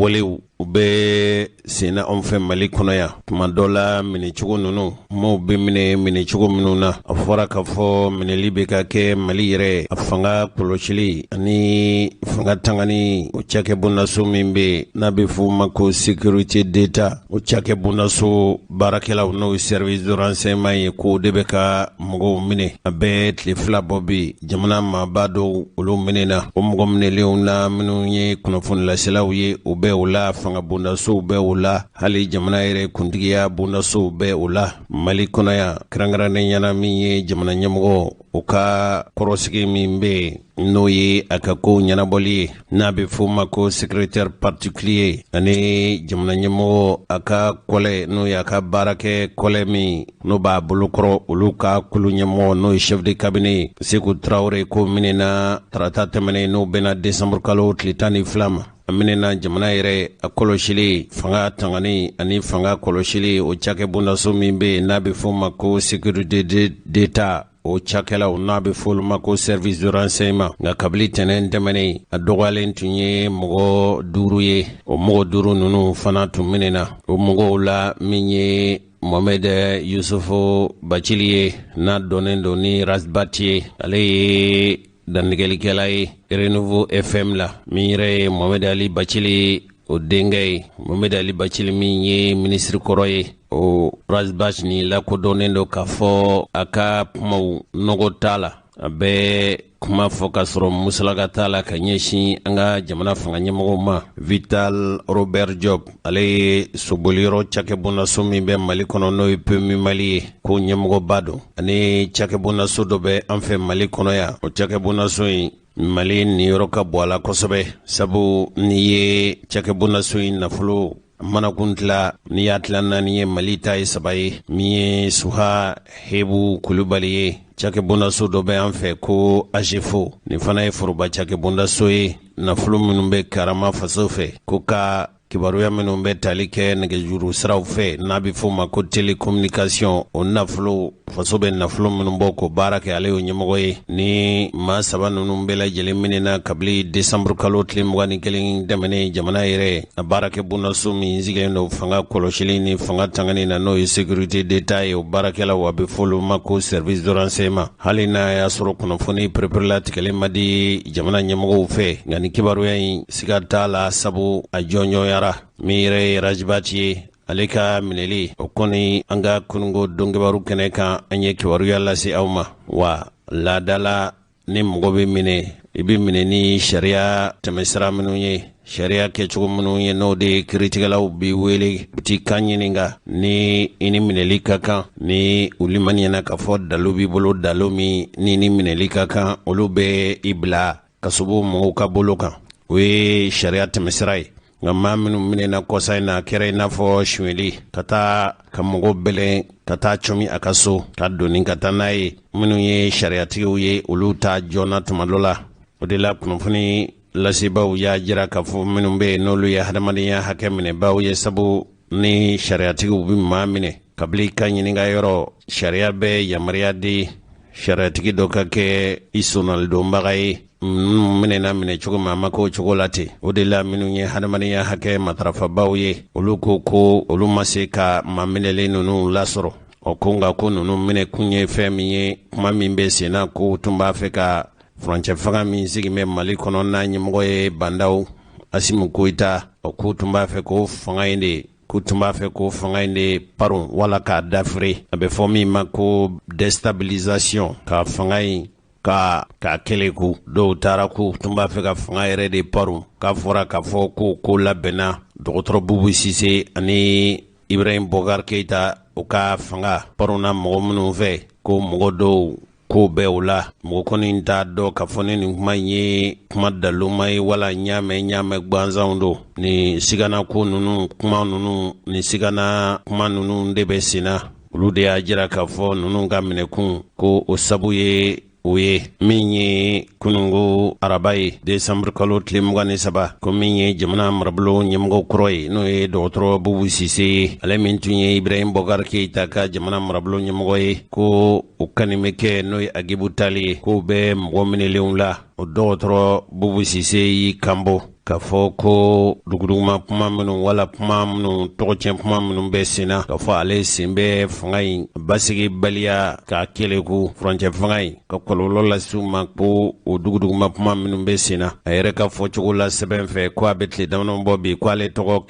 walew u bɛ senna anw fɛ Mali kɔnɔ yan. Tuma dɔ la minɛcogo ninnu maaw bɛ minɛcogo minnu na a fɔra k'a fɔ minɛli bɛ ka kɛ Mali yɛrɛ a fanga kɔlɔsili ani fanga tangani o cakɛbondaso min bɛ n'a bɛ f'o ma ko sécurité d'État o cakɛbondaso baarakɛlaw n'o service de renseignement ye ko de bɛ ka mɔgɔw minɛ a bɛɛ tile fila bɔ bi jamana maaba dɔw olu minɛna o mɔgɔ minɛlenw na minnu ye kunnafonilaselaw ye o bɛ o la fanga bondasow bɛ o la hali jamana yɛrɛ kuntigiya bondasow bɛ o la Mali kɔnɔ yan kɛrɛnkɛrɛnnen ɲɛna min ye jamana ɲɛmɔgɔ o ka kɔrɔsigi min bɛ n'o ye a ka ko ɲɛnabɔli ye n'a bɛ f'o ma ko secrétaire particulier ani jamana ɲɛmɔgɔ a ka kɔlɛ n'o ye a ka baarakɛ kɔlɛ min n'o b'a bolokɔrɔ olu ka kulu ɲɛmɔgɔ n'o ye chef de cabinet Sékou Traoré ko minɛna tarata tɛmɛnen n'o bɛna décembre kalo tile 12 ma a minɛna jamana yɛrɛ a kɔlɔsili fanga tangani ani fanga kɔlɔsili o cakɛbondaso min bɛ n'a bɛ f'o ma ko sécurité d'État o cakɛlaw n'a bɛ f'olu ma ko service de renseignement nka kabili tɛnɛn tɛmɛnen a dɔgɔyalen tun ye mɔgɔ 5 ye o mɔgɔ 5 ninnu fana tun minɛna o mɔgɔw la min ye Mohamed Yusufu Bacili ye n'a dɔnnen don ni Rasbati ye ale ye dannigelikɛla ye Renouveau FM la min yɛrɛ ye Mohamed Ali Bacili o denkɛ ye Mohamed Ali Bacili min ye ministre kɔrɔ ye o Rasbati ni lakodɔnnen don k'a fɔ a ka kumaw nɔgɔ t'a la a bɛ kuma fɔ ka sɔrɔ musalaka t'a la ka ɲɛsin an ka jamana fanga ɲɛmɔgɔw ma Vital Robert Job ale ye soboliyɔrɔ cakɛbondaso min bɛ Mali kɔnɔ n'o ye PMI Mali ye ko ɲɛmɔgɔba don ani cakɛbondaso dɔ bɛ an fɛ Mali kɔnɔ yan o cakɛbondaso in Mali niyɔrɔ ka bɔ a la kosɛbɛ sabu ni ye cakɛbondaso in nafolo mana kun tila ni y'a tila 4 ye Mali ta ye 3 ye min ye Suha Hebu Kulubali ye cakɛbondaso dɔ bɛ an fɛ ko AGEFO nin fana ye foroba cakɛbondaso ye nafolo minnu bɛ karama faso fɛ ko ka kibaruya minnu bɛ tali kɛ nɛgɛjuru siraw fɛ n'a bɛ f'o ma ko télécommunication o nafolo faso bɛ nafolo minnu bɔ ko baara kɛ ale y'o ɲɛmɔgɔ ye ni maa 3 ninnu bɛɛ lajɛlen minɛna kabili décembre kalo tile 21 tɛmɛnen jamana yɛrɛ a baarakɛ bondaso min sigilen don fanga kɔlɔsili ni fanga tangani na n'o ye sécurité d'État ye o baarakɛlaw a bɛ f'olu ma ko service de renseignement hali n'a y'a sɔrɔ kunnafoni perepere tigɛlen ma di jamana ɲɛmɔgɔw fɛ nka ni kibaruya in siga t'a la sabu a jɔnjɔnyara min yɛrɛ ye Rasbati ye ale ka minɛli o kɔni an ka kunungo donkibaru kɛnɛ kan an ye kibaruya lase aw ma wa laadala ni mɔgɔ bɛ minɛ i bɛ minɛ ni sariya tɛmɛsira minnu ye sariya kɛcogo minnu ye n'o de ye kiiritigɛlaw b'i wele u t'i kan ɲininka ni i ni minɛli ka kan ni olu ma ɲɛna k'a fɔ dalo b'i bolo dalo min ni minɛli ka kan olu bɛ i bila ka sababu mɔgɔw ka bolo kan o ye sariya tɛmɛsira ye nka maa minnu minɛna kɔsa in na kɛra i n'a fɔ suɲɛli ka taa ka mɔgɔ bɛlɛn ka taa cɔmi a ka so ka donni ka taa n'a ye minnu ye sariyatigiw ye olu ta jɔna tuma dɔ la o de la kunnafoni lasebaaw y'a jira k'a fɔ minnu bɛ yen n'olu ye hadamadenya hakɛ minɛbaaw ye sabu ni sariyatigiw bɛ maa minɛ kabili ka ɲininka yɔrɔ sariya bɛ yamaruya di sariyatigi dɔ ka kɛ i sonalidonbaga ye minɛna minɛ cogo min a ma k'o cogo la ten o de la minnu ye hadamadenya hakɛ matarafabaw ye olu ko olu ma se ka maa minɛlen ninnu lasɔrɔ o ko nka ko ninnu minɛ kun ye fɛn min ye kuma min bɛ senna ko tun b'a fɛ ka furancɛ fanga min sigilen bɛ Mali kɔnɔ n'a ɲɛmɔgɔ ye Bandaw Asimu Goyita o ko tun b'a fɛ k'o fanga in de k'u tun b'a fɛ k'o fanga in de paron wala k'a dafiri a bɛ fɔ min ma ko déstabilisation ka fanga in ka kɛlɛku dɔw taara ko tun b'a fɛ ka fanga yɛrɛ de paron k'a fɔra k'a fɔ ko labɛnna dɔgɔtɔrɔ Bubu Sise ani Ibrahim Bokar Keita o ka fanga paronna mɔgɔ minnu fɛ ko mɔgɔ dɔw ko bɛɛ o la mɔgɔ kɔni t'a dɔn k'a fɔ nin kuma in ye kuma daloma ye wala ɲaamɛ gwanzanw don ni sigana ko ninnu kuma ninnu ni sigana kuma ninnu de bɛ senna olu de y'a jira k'a fɔ ninnu ka minɛkun ko o sabu ye o ye min ye kunungo araba ye décembre kalo tile 23 ko min ye jamana marabolo ɲɛmɔgɔ kɔrɔ ye n'o ye dɔgɔtɔrɔ Bubu Sise ye ale min tun ye Ibrahim Bokar Keita ka jamana marabolo ɲɛmɔgɔ ye ko o kani bɛ kɛ n'o ye Agibu Tali ye k'o bɛ mɔgɔ minɛlenw la o dɔgɔtɔrɔ Bubu Sise y'i kanbɔ k'a fɔ ko duguduguma kuma minnu wala kuma minnu tɔgɔcɛn kuma minnu bɛ senna k'a fɔ ale sen bɛ fanga in basigi baliya k'a keleku furancɛ fanga in ka kɔlɔlɔ lase u ma ko o duguduguma kuma minnu bɛ senna a yɛrɛ ka fɔcogo la sɛbɛn fɛ ko a bɛ tile damadɔ bɔ bi ko ale tɔgɔ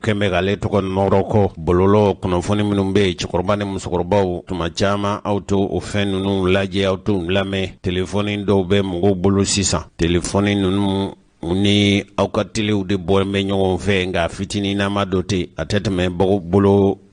kɛnbɛ k'ale tɔgɔ nɔrɔ kɔ bɔlɔlɔ kunnafoni minnu bɛ yen cɛkɔrɔba ni musokɔrɔbaw tuma caman aw to o fɛn ninnu lajɛ aw to lamɛn telefɔni dɔw bɛ mɔgɔw bolo sisan telefɔni ninnu ni aw ka telew de bɔlen bɛ ɲɔgɔn fɛ nka fitinin nama dɔ ten a tɛ tɛmɛ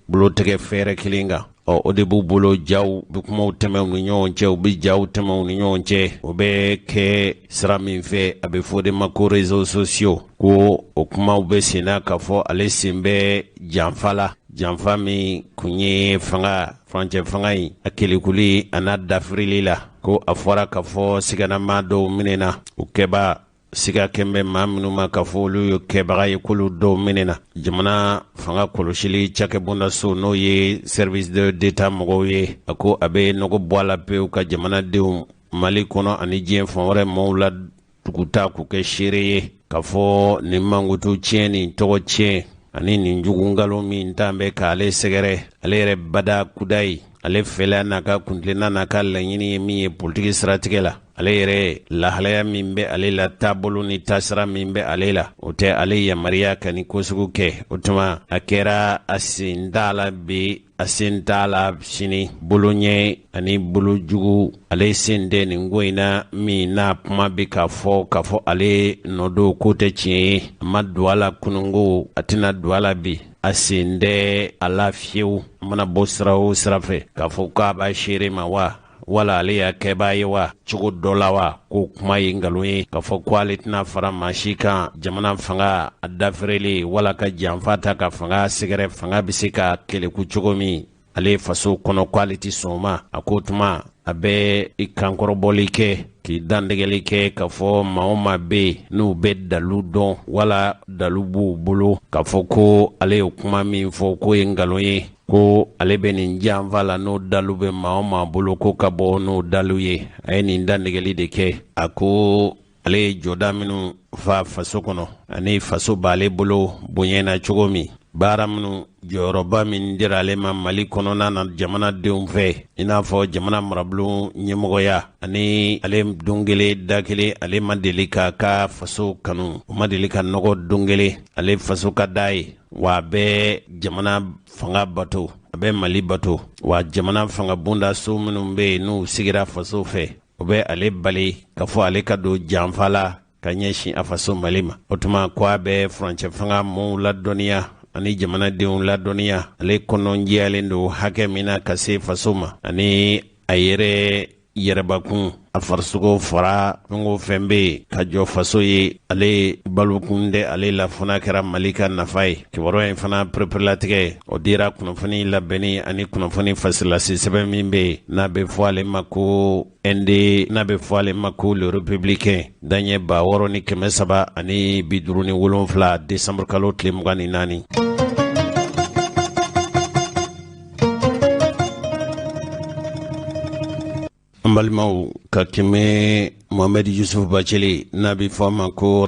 bolo tɛgɛ fɛrɛ kelen kan o de b'u bolo jaw bɛ kumaw tɛmɛ u ni ɲɔgɔn cɛ u bɛ jaw tɛmɛ u ni ɲɔgɔn cɛ o bɛ kɛ sira min fɛ a bɛ fɔ de ma ko réseaux sociaux ko o kumaw bɛ senna k'a fɔ ale sen bɛ janfa la janfa min kun ye furancɛ fanga in a kelikuli a n'a dafirili la ko a fɔra k'a fɔ siganama dɔw minɛna o kɛba siga kɛnbɛ maa minnu ma k'a fɔ olu ye kɛbaga ye k'olu dɔw minɛna jamana fanga kɔlɔsili cakɛbondaso n'o ye service d'état mɔgɔw ye a ko a bɛ nɔgɔ bɔ a la pewu ka jamanadenw Mali kɔnɔ ani diɲɛ fan wɛrɛ maaw la tuguta k'u kɛ seere ye k'a fɔ nin mankutu tiɲɛ nin tɔgɔ tiɲɛ ani nin jugu nkalon min t'an bɛ k'ale sɛgɛrɛ ale yɛrɛ bada kuda ye ale fɛlɛ n'a ka kuntilenna n'a ka laɲini ye min ye politiki siratigɛ la ale yɛrɛ lahalaya min bɛ ale la taabolo ni taasira min bɛ ale la o tɛ ale yamaruya ka ni kosugu kɛ o tuma a kɛra a sen t'a la bi a sen t'a la sini bolo ɲɛ ani bolo jugu ale sen tɛ nin ko in na min n'a kuma bɛ k'a fɔ ale nɔdon ko tɛ tiɲɛ ye a ma don a la kununko a tɛna don a la bi a sen tɛ a la fiyewu a mana bɔ sira o sira fɛ k'a fɔ k'a b'a seere ma wala ale y'a kɛbaa ye wa cogo dɔ la wa ko kuma ye nkalon ye k'a fɔ ko ale tɛna fara maa si kan jamana fanga a dafɛrɛlen wala ka janfa ta ka fanga sɛgɛrɛ fanga bɛ se ka keleku cogo min ale faso kɔnɔ ko ale tɛ sɔn o ma a ko tuma a bɛ i kankɔrɔbɔli kɛ k'i dandɛgɛli kɛ k'a fɔ maa o maa bɛ yen n'u bɛ dalu dɔn wala dalu b'u bolo k'a fɔ ko ale ye kuma min fɔ ko ye nkalon ye ko ale bɛ nin janfa la n'o dalu bɛ maa o maa bolo ko ka bɔ n'o dalu ye a ye nin dandɛgɛli de kɛ a ko ale ye jɔda minnu fa faso kɔnɔ ani faso b'ale bolo bonyana cogo min baara minnu jɔyɔrɔba min dira ale ma Mali kɔnɔna na jamanadenw fɛ i n'a fɔ jamana marabolo ɲɛmɔgɔya ani ale don kelen da kelen ale ma deli k'a ka faso kanu o ma deli ka nɔgɔ don kelen ale faso ka d'a ye wa a bɛ jamana fanga bato a bɛ Mali bato wa jamana fanga bondaso minnu bɛ yen n'u sigira faso fɛ o bɛ ale bali k'a fɔ ale ka don janfa la ka ɲɛsin a faso Mali ma o tuma ko a bɛ furancɛ fanga mɔɔw ladɔnniya ani jamanadenw ladɔnniya ale kɔnɔjɛyalen don hakɛ min na ka se faso ma ani a yɛrɛ yɛrɛbakun a farisogo fara fɛn fɛn bɛ yen ka jɔ faso ye ale balokun tɛ ale la fana kɛra Mali ka nafa ye kibaruya in fana pereperelatigɛ o dira kunnafoni labɛnni ani kunnafoni fasilasi sɛbɛn min bɛ yen n'a bɛ fɔ ale ma ko n'a bɛ fɔ ale ma ko le républicain daɲɛ 6350 ani 57 décembre kalo tile 24. An balimaw ka tɛmɛ Mohamed Yusuf Bacele n'a bɛ fɔ a ma ko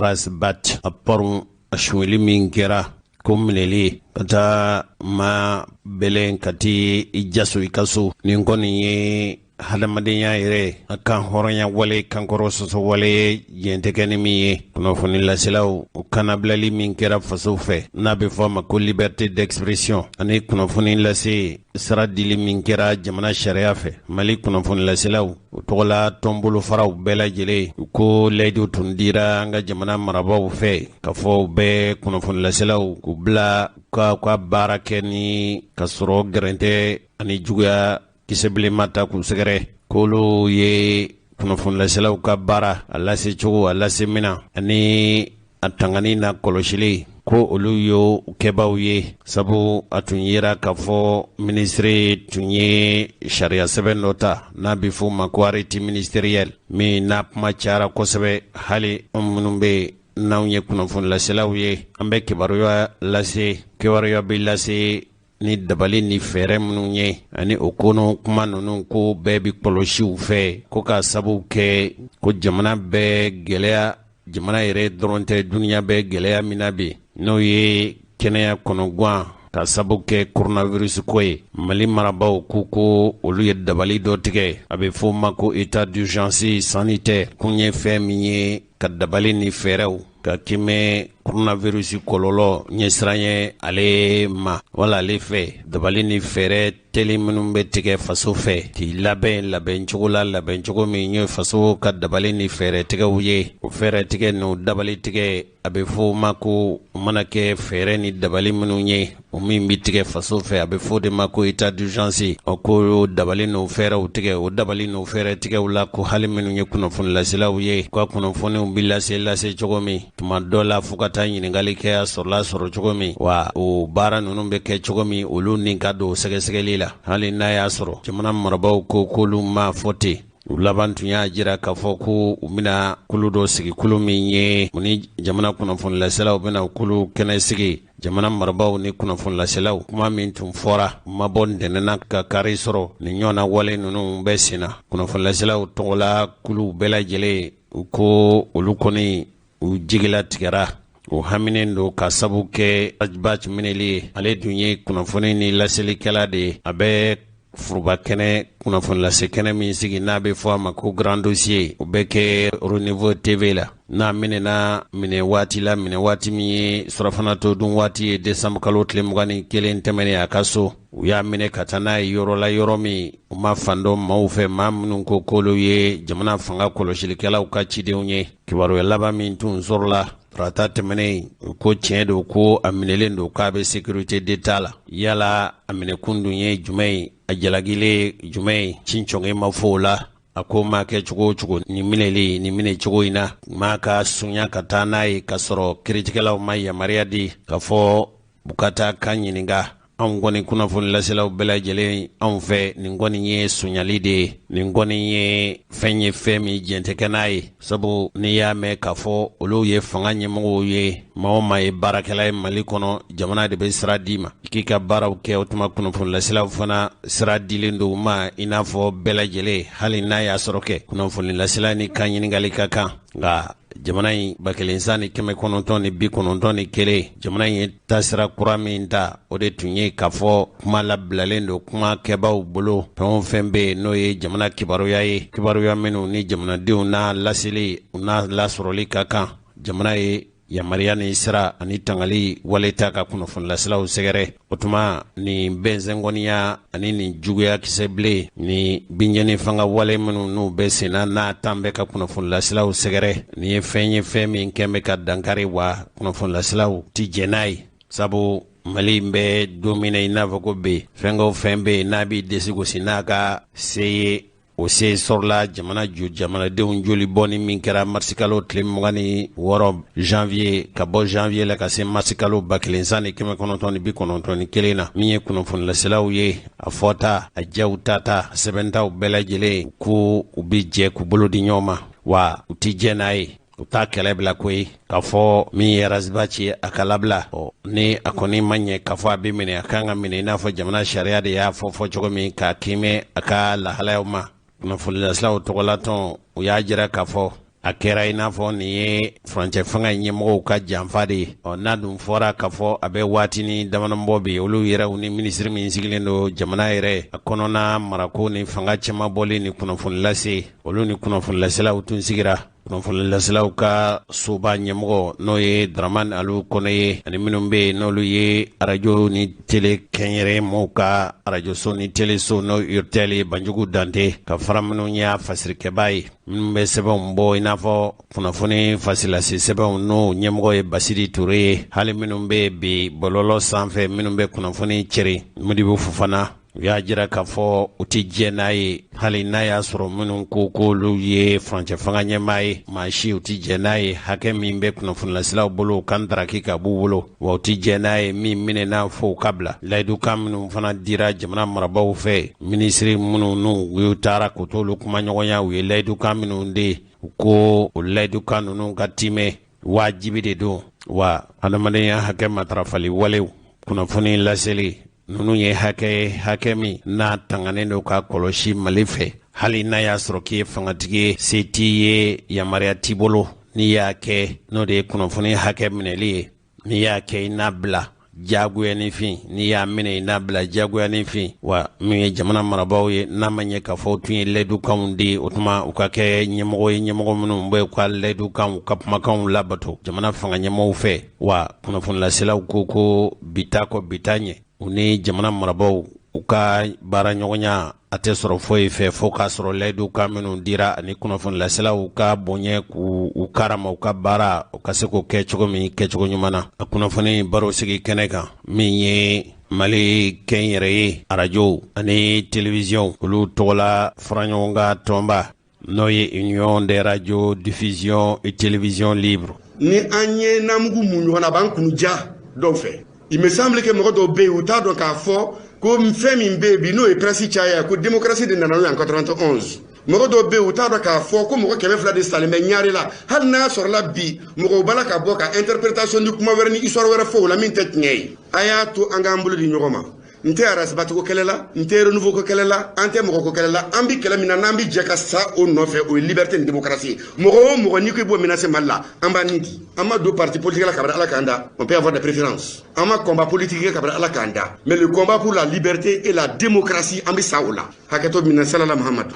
Rasbat a pɔrɔn a suɲɛli min kɛra ko minɛli ka taa maa bɛlɛn ka t'i jaso i ka so nin kɔni ye hadamadenya yɛrɛ a kan hɔrɔnya wale kankɔrɔ sɔsɔ wale jɛntigɛ ni min ye kunnafoni laselaw o kanabilali min kɛra faso fɛ n'a bɛ fɔ a ma ko liberté d'expression ani kunnafoni lase sira dili min kɛra jamana sariya fɛ Mali kunnafoni laselaw o tɔgɔla tɔnbolofaraw bɛɛ lajɛlen u ko layidu tun dira an ka jamana marabaw fɛ ka fɔ bɛɛ kunnafoni laselaw k'u bila ka baara kɛ ni ka sɔrɔ gɛrɛntɛ ani juguya kisɛbilenma ta k'u sɛgɛrɛ k'olu ye kunnafonilaselaw ka baara a lase cogo a lase mina ani a tangani na kɔlɔsili ko olu y'o kɛbaw ye sabu a tun yera k'a fɔ minisiri tun ye sariya sɛbɛn dɔ ta n'a bɛ fɔ o ma ko arrêté ministériel min n'a kuma cayara kosɛbɛ hali an minnu bɛ n'anw ye kunnafonilaselaw ye an bɛ kibaruya bɛ lase ni dabali ni fɛɛrɛ minnu ye ani o kono kuma ninnu ko bɛɛ bi kɔlɔsiw fɛ ko ka sabu kɛ ko jamana bɛɛ gɛlɛya jamana yɛrɛ dɔrɔn tɛ duniya bɛɛ gɛlɛya min na bi n'o ye kɛnɛya kɔnɔguwan ka sabu kɛ coronavirus ko ye. Mali marabaw k'u ko olu ye dabali dɔ tigɛ a bɛ fɔ ma ko état d'urgence sanitaire kun ye fɛn min ye ka dabali ni fɛɛrɛw ka kɛmɛ coronavirus kɔlɔlɔ ɲɛsiranɲɛ ale ma wala ale fɛ dabali ni fɛɛrɛ teli minnu bɛ tigɛ faso fɛ k'i labɛn cogo la labɛn cogo min ye faso ka dabali ni fɛɛrɛ tigɛw ye. O fɛɛrɛ tigɛ n'o dabali tigɛ a bɛ fɔ ma ko o mana kɛ fɛɛrɛ ni dabali minnu ye o min bi tigɛ faso fɛ a bɛ fɔ de ma ko état d'urgence. O ko dabali n'o fɛɛrɛw tigɛ o dabali n'o fɛɛrɛ tigɛw la ko hali minnu ye kunnafoni laselaw ye ka kunnafoniw bi lase cogo min tuma dɔ la fo ka taa ɲininkali kɛ a sɔrɔ cogo min wa o baara ninnu bɛ kɛ cogo min olu ni ka don sɛgɛsɛgɛli la hali n'a y'a sɔrɔ jamana marabaw ko k'olu ma fɔ ten. U laban tun y'a jira k'a fɔ ko u bɛna kulu dɔ sigi kulu min ye u ni jamana kunnafonilaselaw bɛna kulu kɛnɛ sigi. Jamana marabaw ni kunnafonilaselaw kuma min tun fɔra ma bɔ ntɛnɛnna ka kari sɔrɔ ni ɲɔgɔnna wale ninnu bɛɛ senna. Kunnafonilaselaw tɔgɔla kulu bɛɛ lajɛlen u ko olu kɔni u jigila tigɛra o haminen do ka sabu kɛ Bach Mineli ye. Ale dun ye kunnafoni ni laselikɛla de ye. A bɛ furuba kɛnɛ kunnafoni lase kɛnɛ min sigi n'a bɛ fɔ a ma ko grand dossier o bɛ kɛ Renouveau TV la. N'a minɛna minɛ waati la minɛ waati min ye surafana to dun waati ye décembre kalo tile 21 tɛmɛnen a ka so. U y'a minɛ ka taa n'a ye yɔrɔ la yɔrɔ min u ma fandɔ maaw fɛ maa minnu ko k'olu ye jamana fanga kɔlɔsilikɛlaw ka cidenw ye. Kibaruya laban min tun sɔrɔla farata tɛmɛnen ko tiɲɛ don ko a minɛlen don k'a bɛ sécurité d'État la. Yala a minɛkun dun ye jumɛn ye a jalagile jumɛn ye cincɔnge ma fɔ o la. A ko maa kɛ cogo o cogo ni minɛli ni minɛ cogo in na maa ka sunya ka taa n'a ye ka sɔrɔ kiiritigɛlaw ma yamaruya di ka fɔ bukata ka ɲininka. Anw kɔni kunnafoni laselaw bɛɛ lajɛlen anw fɛ nin kɔni ye sunyali de ye. Nin kɔni ye fɛn min jɛn tɛ kɛ n'a ye sabu n'i y'a mɛn k'a fɔ olu ye fanga ɲɛmɔgɔw ye maa o maa ye baarakɛla ye Mali kɔnɔ jamana de bɛ sira d'i ma i k'i ka baaraw kɛ o tuma kunnafoni laselaw fana sira dilen don ma i n'a fɔ bɛɛ lajɛlen hali n'a y'a sɔrɔ kɛ kunnafoni lasela ni kan ɲininkali ka kan nka jamana in 1991 jamana in ye taasira kura min ta o de tun ye k'a fɔ kuma labilalen don kuma kɛbaw bolo fɛn o fɛn bɛ yen n'o ye jamana kibaruya ye kibaruya minnu ni jamanadenw n'a laseli u n'a lasɔrɔli ka kan jamana ye yamaruya ni sira ani tangali waleta ka kunnafonilaselaw sɛgɛrɛ o tuma ni bɛnsɛngɔniya ani ni juguya kisɛ bilen ni binjɛni fanga wale minnu n'u bɛ senna n'a tan bɛ ka kunnafonilaselaw sɛgɛrɛ ni ye fɛn min kɛn bɛ ka dankari wa kunnafonilaselaw ti jɛ n'a ye sabu Mali bɛ don min na i n'a fɔ ko bi fɛn o fɛn bɛ yen n'a b'i desi gosi n'a ka se ye o se sɔrɔla jamanadenw joli bɔni min kɛra marisi kalo tile 26 janvier ka bɔ janvier la ka se marisi kalo 1991 na min ye kunnafonilaselaw ye a fɔta a jaw tata a sɛbɛntaw bɛɛ lajɛlen ko u bi jɛ k'u bolo di ɲɔgɔn ma wa u ti jɛ n'a ye u t'a kɛlɛ bila koyi k'a fɔ min ye Razbachi a ka labila ni a kɔni ma ɲɛ k'a fɔ a bɛ minɛ a kan ka minɛ i n'a fɔ jamana sariya de y'a fɔ cogo min k'a kimɛ a ka lahalayaw ma. Kunnafonilaselaw tɔgɔlatɔn u y'a jira k'a fɔ a kɛra i n'a fɔ nin ye furancɛ fanga ɲɛmɔgɔw ka janfa de ye n'a dun fɔra k'a fɔ a bɛ waati ni damanabɔ bi olu yɛrɛw ni minisiri min sigilen don jamana yɛrɛ a kɔnɔna marako ni fanga cɛman bɔlen ni kunnafonilase olu ni kunnafonilaselaw tun sigira. Kunnafonilaselaw ka soba ɲɛmɔgɔ n'o ye Dramane Alu Kone ye ani minnu bɛ yen n'olu ye arajo ni tele kɛnyɛrɛ mɔgɔw ka arajoso ni teleso n'o URTEL ye Banjugu Dante ka fara minnu y'a fasirikɛba ye minnu bɛ sɛbɛnw bɔ i n'a fɔ kunnafoni fasilase sɛbɛnw n'o ɲɛmɔgɔ ye Basiri Ture ye hali minnu bɛ bi bɔlɔlɔ sanfɛ minnu bɛ kunnafoni cɛri Modibo Fofana u y'a jira k'a fɔ u ti jɛ n'a ye hali n'a y'a sɔrɔ minnu ko k'olu ye furancɛ fanga ɲɛmaa ye maa si u ti jɛ n'a ye hakɛ min bɛ kunnafonilaselaw bolo u kan daraki ka b'u bolo wa u ti jɛ n'a ye min minɛna fɔ u ka bila layidukan minnu fana dira jamana marabaw fɛ minisiri minnu n'u y'u taara k'u t'olu kumaɲɔgɔnya u ye layidukan minnu de u ko o layidukan ninnu ka timɛ wajibi de don wa adamadenya hakɛ matarafali walew kunnafoni laseli ninnu ye hakɛ min n'a tanganen don ka kɔlɔsi Mali fɛ hali n'a y'a sɔrɔ k'i ye fangatigi ye se t'i ye yamaruya t'i bolo n'i y'a kɛ n'o de ye kunnafoni hakɛ minɛli ye n'i y'a kɛ i n'a bila jagoyanifin n'i y'a minɛ i n'a bila jagoyanifin wa min ye jamana marabaaw ye n'a ma ɲɛ k'a fɔ tun ye layidukanw di o tuma u ka kɛ ɲɛmɔgɔ ye ɲɛmɔgɔ minnu bɛ u ka layidukanw u ka kumakanw labato jamana fanga ɲɛmɔgɔw fɛ wa kunnafonilaselaw ko bi ta kɔ bi ta ɲɛ u ni jamana marabaaw u ka baara ɲɔgɔnya a tɛ sɔrɔ foyi fɛ fo k'a sɔrɔ layidukan minnu dira ani kunnafonilaselaw ka bonya k'u karama u ka baara u ka se k'o kɛ cogo min kɛcogo ɲuman na a kunnafoni baro sigi kɛnɛ kan min ye Mali kɛnyɛrɛ ye arajo ani télévision olu tɔgɔla faraɲɔgɔn ka tɔnba n'o ye Union des radios diffusion et télévision libre ni an ye namugu mun ɲɔgɔn na b'an kunu ja dɔw fɛ il me semble que mɔgɔ dɔw bɛ yen u t'a dɔn k'a fɔ ko fɛn min bɛ yen bi n'o ye presse caya ko démocratie de nana n'o ye en 91 mɔgɔ dɔw bɛ yen u t'a dɔn k'a fɔ ko mɔgɔ 200 de salen bɛ ɲaari la hali n'a sɔrɔla bi mɔgɔw b'a la ka bɔ ka interprétation di kuma wɛrɛ ni histoire wɛrɛ fɔ o la min tɛ tiɲɛ ye a y'a to an k'an bolo di ɲɔgɔn ma n tɛ arasibatigo kɛlɛ la n tɛ renouveau ko kɛlɛ la an tɛ mɔgɔ ko kɛlɛ la an bi kɛlɛ min na n'an bi jɛ ka sa o nɔfɛ o ye liberté ni démocratie mɔgɔ o mɔgɔ n'i ko i b'o menacer Mali la an b'a nin di an ma don parti politique la kabini Ala k'an da on peut avoir des préférences an ma combat politique kɛ kabini Ala k'an da mais le combat pour la liberté et la démocratie an bi sa o la hakɛto min na salala Muhamadu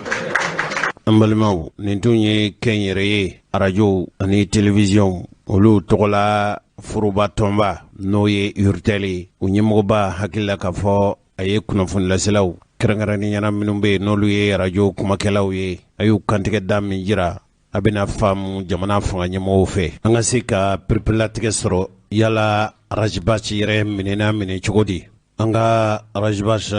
an balimaw nin tun ye kɛnyɛrɛ ye arajo ani télévision olu tɔgɔla Furuba tɔnba n'o ye URTEL ye o ɲɛmɔgɔba hakilila k'a fɔ a ye kunnafonilaselaw kɛrɛnkɛrɛnniyana minnu bɛ yen n'olu ye arajo kumakɛlaw ye a y'u kantigɛ da min jira a bɛna faamu jamana fanga ɲɛmɔgɔw fɛ an ka se ka perepelatigɛ sɔrɔ yala Arajibasi yɛrɛ minɛna minɛ cogo di an ka Arajibasi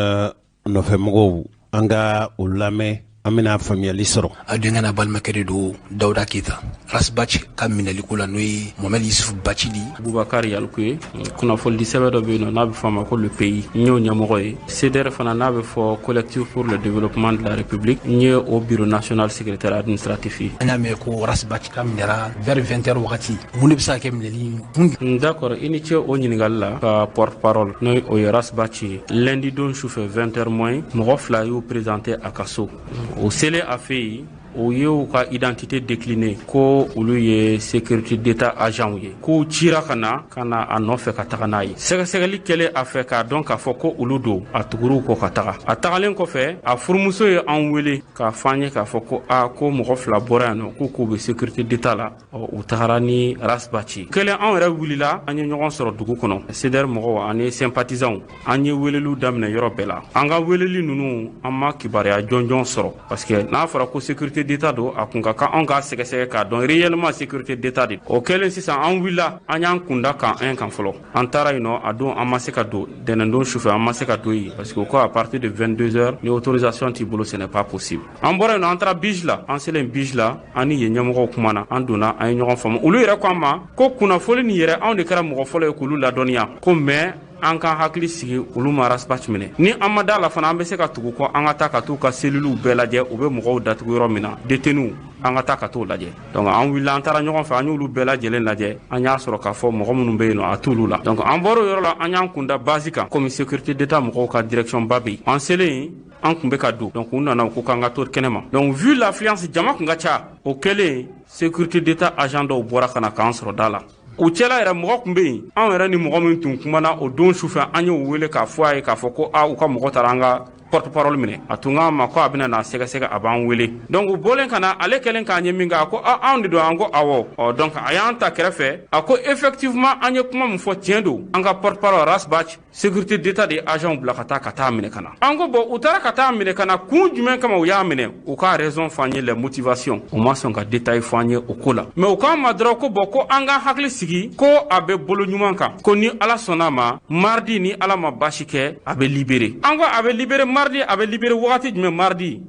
nɔfɛmɔgɔw an ka o lamɛn an bɛna faamuyali sɔrɔ a denkɛ n'a balimakɛ de don Dawuda Keyita Arajibasi ka minɛliko la n'o ye Mohamed Yusufu Bacili Bubakari Yalukuye kunnafoni sɛbɛn dɔ bɛ yen n'a bɛ fɔ a ma ko le pays n y'o ɲɛmɔgɔ ye CDR fana n'a bɛ fɔ collectif pour le développement de la République n ye o bureau national secrétaire administratif ye an y'a mɛn ko Arajibasi ka minɛra vers 20h wagati mun de bɛ se ka kɛ minɛli d'accord i ni ce o ɲininkali la ka porte parole n'o o ye Arajibasi ye lundi don sufɛ 20h moins mɔgɔ fila y'u présenté a ka so o selen a fɛ yen o ye u ka identité décliné ko olu ye sécurité d'état agent ye ko cira ka na a nɔfɛ ka taga n'a ye sɛgɛsɛgɛli kɛlen a fɛ k'a dɔn k'a fɔ ko olu don a tuguriw kɔ ka taga a tagalen kɔfɛ a furumuso ye an wele k'a fɔ an ye k'a fɔ ko ko mɔgɔ fila bɔra yan nɔ k'u bɛ sécurité d'état la u tagara ni Arajibasi kɛlen an yɛrɛ wulila an ye ɲɔgɔn sɔrɔ dugu kɔnɔ CDR mɔgɔw ani sympathisants an ye weleliw daminɛ yɔrɔ bɛɛ la an ka weleli ninnu an ma kibaruya jɔnjɔn sɔrɔ parce que n'a fɔra ko sécurité d'état do a kun ka kan an ka sɛgɛsɛgɛ k'a dɔn réellement sécurité d'état de o kɛlen sisan an wulila an y'an kunda kan an kan fɔlɔ an taara yen nɔ a don an ma se ka don dɛnɛndon sufɛ an ma se ka don yen parce que ko à partir de 22h ni autorisation t'i bolo ce n'est pas possible an bɔra yen nɔ an taara bige la an selen bige la an ni yen ɲɛmɔgɔw kumana an donna an ye ɲɔgɔn faamu olu yɛrɛ ko an ma ko kunnafoni nin yɛrɛ anw de kɛra mɔgɔ fɔlɔ ye k'olu ladɔnniya ko mais an ka hakili sigi olu ma Arajibasi minɛ ni an ma da la fana an bɛ se ka tugu kɔ an ka taa ka t'u ka cellule bɛɛ lajɛ u bɛ mɔgɔw datugu yɔrɔ min na détenus an ka taa ka t'u lajɛ donc an wulila an taara ɲɔgɔn fɛ an y'olu bɛɛ lajɛlen lajɛ an y'a sɔrɔ k'a fɔ mɔgɔ minnu bɛ yen nɔ a t'olu la donc an bɔra o yɔrɔ la an y'an kunda base kan comme sécurité d'état mɔgɔw ka direction ba bɛ yen an selen yen an kun bɛ ka don donc u nana u ko k'an ka to kɛnɛma donc vu l'affluence jama kun ka ca o kɛlen sécurité d'état agent dɔw bɔra ka na k'an sɔrɔ da la o cɛla yɛrɛ mɔgɔ kun bɛ yen an yɛrɛ ni mɔgɔ min tun kumana o don sufɛ an y'o wele k'a fɔ a ye k'a fɔ ko u ka mɔgɔ taara an ka porte parole minɛ a tun k'an ma ko a bɛna na sɛgɛsɛgɛ a b'an wele donc u bɔlen ka na ale kɛlen k'an ye min kɛ a ko anw de don an ko awɔ donc a y'an ta kɛrɛfɛ a ko effectivement an ye kuma min fɔ tiɲɛ don an ka porte parole Arajibasi sécurité d'état de agent bila ka taa minɛ ka na an ko bon u taara ka taa minɛ ka na kun jumɛn kama u y'a minɛ u ka raison fɔ an ye les motivations u ma sɔn ka détail fɔ an ye o ko la mais u k'an ma dɔrɔn ko bon ko an ka hakili sigi ko a bɛ bolo ɲuman kan ko ni Ala sɔnna ma mardi ni Ala ma basi kɛ a bɛ libéré an ko a bɛ libéré mardi a bɛ libéré wagati jumɛn mardi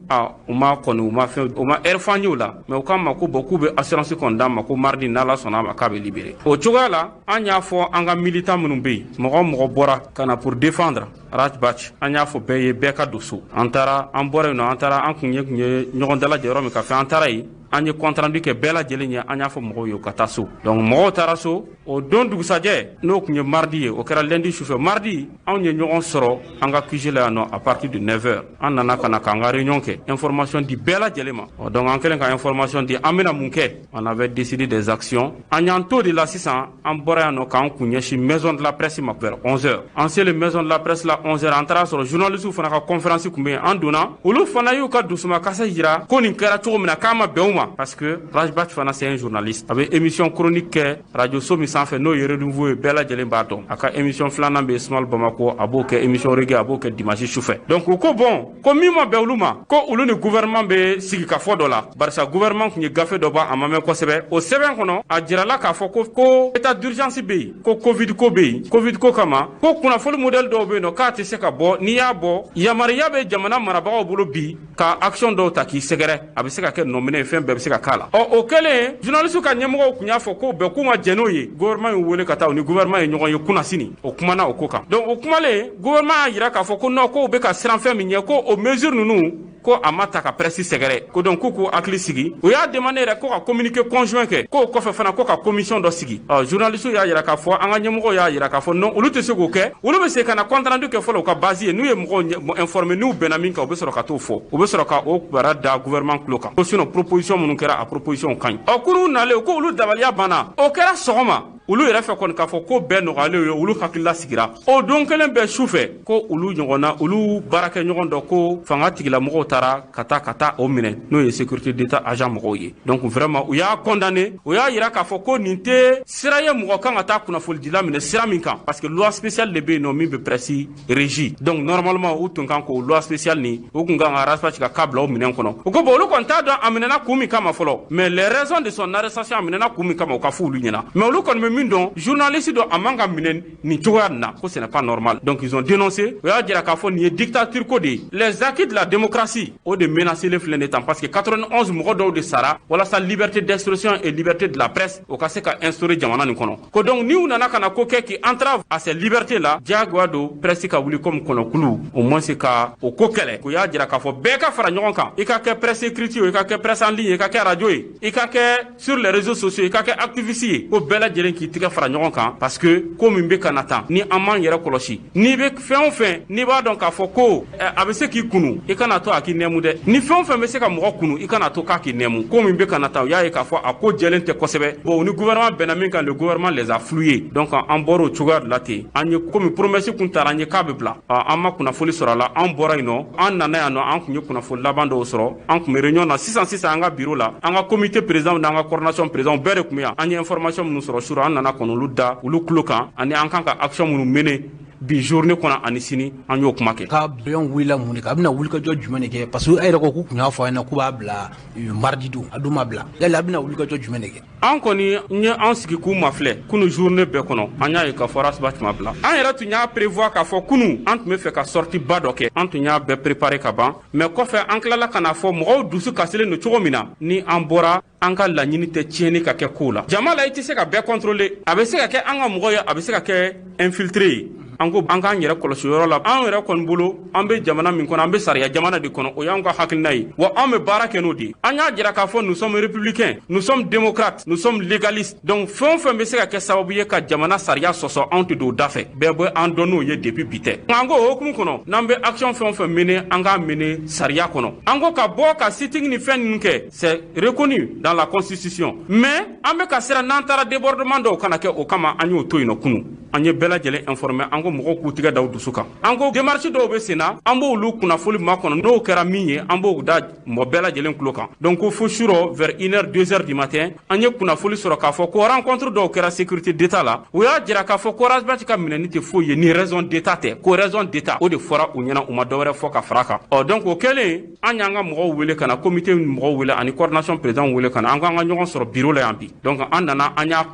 u ma heure fɔ an ye o la mais u k'an ma ko bon k'u bɛ assurance kɔni d'an ma ko mardi n'Ala sɔnna ma k'a bɛ libéré o cogoya la an y'a fɔ an ka militant minnu bɛ yen mɔgɔ bɔra ka na pour défendre Rajbach an y'a fɔ bɛɛ ye bɛɛ ka don so an taara an bɔra yen nɔ an taara an kun ye ɲɔgɔn dalajɛ yɔrɔ min ka fɛ an taara yen an ye compte rendu kɛ bɛɛ lajɛlen ye an y'a fɔ mɔgɔw ye u ka taa so donc mɔgɔw taara so o don dugusajɛ n'o kun ye mardi ye o kɛra lundi sufɛ mardi anw ye ɲɔgɔn sɔrɔ an ka QG la yan nɔ à partir de 9h an nana ka na k'an ka réunion kɛ information di bɛɛ lajɛlen ma donc an kɛlen ka information di an bɛna mun kɛ on avait décidé des actions an y'an to de la sisan an bɔra yan nɔ k'an kun ɲɛsin maison de la presse ma vers 11h an selen maison de la presse la 11h an taara sɔrɔ journalistes fana ka conférence kun bɛ yen an donna olu fana y'u ka dusumakasa yira ko nin kɛra cogo min na k'a ma bɛn u ma parce que Rajbach fana c'est un journaliste a bɛ émission chronique kɛ radio so min sanfɛ n'o ye renouveau ye bɛɛ lajɛlen b'a dɔn a ka émission filanan bɛ Ismaël Bamako a b'o kɛ émission reggae a b'o kɛ dimanche sufɛ donc u ko bon ko min ma bɛn olu ma ko olu ni gouvernement bɛ sigi ka fɔ dɔ la barisa gouvernement kun ye gafe dɔ bɔ a ma mɛn kosɛbɛ o sɛbɛn kɔnɔ a jirala k'a fɔ ko état d'urgence bɛ yen ko covid ko bɛ yen covid ko kama ko kunnafoni modèle dɔw bɛ yen nɔ k'a tɛ se ka bɔ n'i y'a bɔ yamaruya bɛ jamana marabagaw bolo bi ka action dɔw ta k'i sɛgɛrɛ a bɛ se ka kɛ nɔminɛ fɛn bɛɛ bɛ se ka k'a la o kɛlen journaliste ka ɲɛmɔgɔw kun y'a fɔ ko bɛɛ k'u ma jɛn n'o ye gouvernement y'u wele ka taa u ni gouvernement ye ɲɔgɔn ye kunasini o kumana o ko kan donc o kumalen gouvernement y'a jira k'a fɔ ko non ko u bɛ ka siran fɛn min ɲɛ ko o mesure ninnu ko a ma ta ka presse sɛgɛrɛ ko donc k'u hakili sigi o y'a demandé yɛrɛ ko ka communiqué conjoint kɛ k'o kɔfɛ fana ko ka commission dɔ sigi journaliste y'a jira k'a fɔ an ka ɲɛmɔgɔ y'a jira k'a fɔ non olu tɛ se k'o kɛ olu bɛ se ka na compte rendu kɛ fɔlɔ u ka base ye n'u ye mɔgɔw informé n'u bɛnna min kan u bɛ sɔrɔ ka t'o fɔ u bɛ sɔrɔ ka o kibaruya da gouvernement tulo kan ko sinon proposition minnu kɛra a proposition ka ɲi k'olu nalen ko olu dabaliya banna o kɛra sɔgɔma olu yɛrɛ fɛ kɔni k'a fɔ ko bɛɛ nɔgɔyalen ye olu hakilila sigira o don kelen bɛɛ su fɛ ko olu ɲɔgɔnna olu baarakɛ ɲɔgɔn dɔ ko fanga tigilamɔgɔw taara ka taa o minɛ n'o ye sécurité d'état agent mɔgɔw ye donc vraiment u y'a condamné u y'a jira k'a fɔ ko nin tɛ sira ye mɔgɔ kan ka taa kunnafonidila minɛ sira min kan parce que loi spéciale de bɛ yen nɔ min bɛ presse régie donc normalement u tun kan k'o loi spéciale nin u kun kan ka Rajbach ka cas bila o minɛn kɔnɔ u ko bon olu kɔni t'a dɔn a minɛna kun min kama fɔlɔ mais les raisons de son arrestation a minɛna kun min kama o ka fɔ olu ɲɛna mais olu kɔni bɛ min dɔn journaliste dɔ a man ka minɛ nin cogoya nin na ko ce n'est pas normal donc ils ont dénoncé o y'a jira k'a fɔ nin ye dictature ko de ye les acquis de la démocratie o de menacé le filɛ nin temps parce que 91 mɔgɔ dɔw de sara walasa liberté d'expression et liberté de la presse o ka se ka instaurer jamana nin kɔnɔ ko donc ni u nana ka na ko kɛ qui entrave à ces libertés là diyagoya don presse ka wuli comme kɔnɔkulu au moins ka o ko kɛlɛ o y'a jira k'a fɔ bɛɛ ka fara ɲɔgɔn kan i ka kɛ presse écrite ye i ka kɛ presse en ligne ye i ka kɛ radio ye i ka kɛ sur les réseaux sociaux i ka kɛ activiste ye ko bɛɛ lajɛlen k'i tigɛ fara ɲɔgɔn kan parce que ko min bɛ ka na tan ni an m'an yɛrɛ kɔlɔsi n'i bɛ fɛn o fɛn n'i b'a dɔn k'a fɔ ko a bɛ se k'i kunu i kana to a k'i nɛmu dɛ ni fɛn o fɛn bɛ se ka mɔgɔ kunu i kana to k'a k'i nɛmu ko min bɛ ka na tan o y'a ye k'a fɔ a ko jɛlen tɛ kosɛbɛ bon ni gouvernement bɛnna min kan le gouvernement les a floués donc an bɔra o cogoya de la ten an ye komi promesse kun taara an ye k'a bɛ bila an ma kunnafoni sɔrɔ a la an bɔra yen nɔ an nana yan nɔ an kun ye kunnafoni laban dɔw sɔrɔ an kun bɛ réunion na sisan an ka bureau la an ka comité président n'an ka coordination président bɛɛ de kun bɛ yan an ye information minnu sɔrɔ sur an nana kɔnɔ olu da olu tulo kan ani an kan ka action minnu mener bi journée kɔnɔ ani sini an y'o kuma kɛ ka bɛn wulila mun de ka bɛna wulikajɔ jumɛn de kɛ parce que a yɛrɛ ko k'u kun y'a fɔ a ɲɛna k'u b'a bila mardi don a don ma bila yali a bɛna wulikajɔ jumɛn de kɛ an kɔni n ye an sigi k'u mafilɛ kunu journée bɛɛ kɔnɔ an y'a ye k'a fɔ Rajbach ma bila an yɛrɛ tun y'a prévoir k'a fɔ kunu an tun bɛ fɛ ka sortie ba dɔ kɛ an tun y'a bɛɛ préparer ka ban mais kɔfɛ an tilala ka na fɔ mɔgɔw dusu kasilen don cogo min na ni an bɔra an ka laɲini tɛ tiɲɛni ka kɛ kow la jama la i tɛ se ka bɛɛ contrôler a bɛ se ka kɛ an ka mɔgɔ ye a bɛ se ka kɛ infiltré ye an ko an k'an yɛrɛ kɔlɔsi yɔrɔ la an yɛrɛ kɔni bolo an bɛ jamana min kɔnɔ an bɛ sariya jamana de kɔnɔ o y'an ka hakilina ye wa an bɛ baara kɛ n'o de ye an y'a jira k'a fɔ nous sommes républicains nous sommes démocrates nous sommes légalistes donc fɛn o fɛn bɛ se ka kɛ sababu ye ka jamana sariya sɔsɔ anw tɛ don o da fɛ bɛɛ bɛ an dɔn n'o ye depuis bi tɛ nka an ko o hukumu kɔnɔ n'an bɛ action fɛn o fɛn mener an k'a mener sariya kɔnɔ an ko ka bɔ ka sitting ni fɛn ninnu kɛ c'est reconnu dans la constitution mais an bɛ ka siran n'an taara débordement dɔw kana kɛ o kama an y'o to yen nɔ kunu an ye bɛɛ lajɛlen informé an ko mɔgɔw k'u tigɛ da u dusu kan an ko démarche dɔw bɛ sen na an b'olu kunnafoni makɔnɔ n'o kɛra min ye an b'o da mɔgɔ bɛɛ lajɛlen tulo kan donc ko fo surɔ vers 1h 2h du matin an ye kunnafoni sɔrɔ k'a fɔ ko rencontre dɔw kɛra sécurité d'état la o y'a jira k'a fɔ ko Rajbach ka minɛni tɛ foyi ye ni raison d'état tɛ ko raison d'état o de fɔra u ɲɛna u ma dɔwɛrɛ fɔ ka fara kan donc o kɛlen an y'an ka mɔgɔw wele ka na comité mɔgɔw wele ani coordination président wele ka na an k'an ka ɲɔgɔn sɔrɔ bureau la yan bi donc an nana an y'a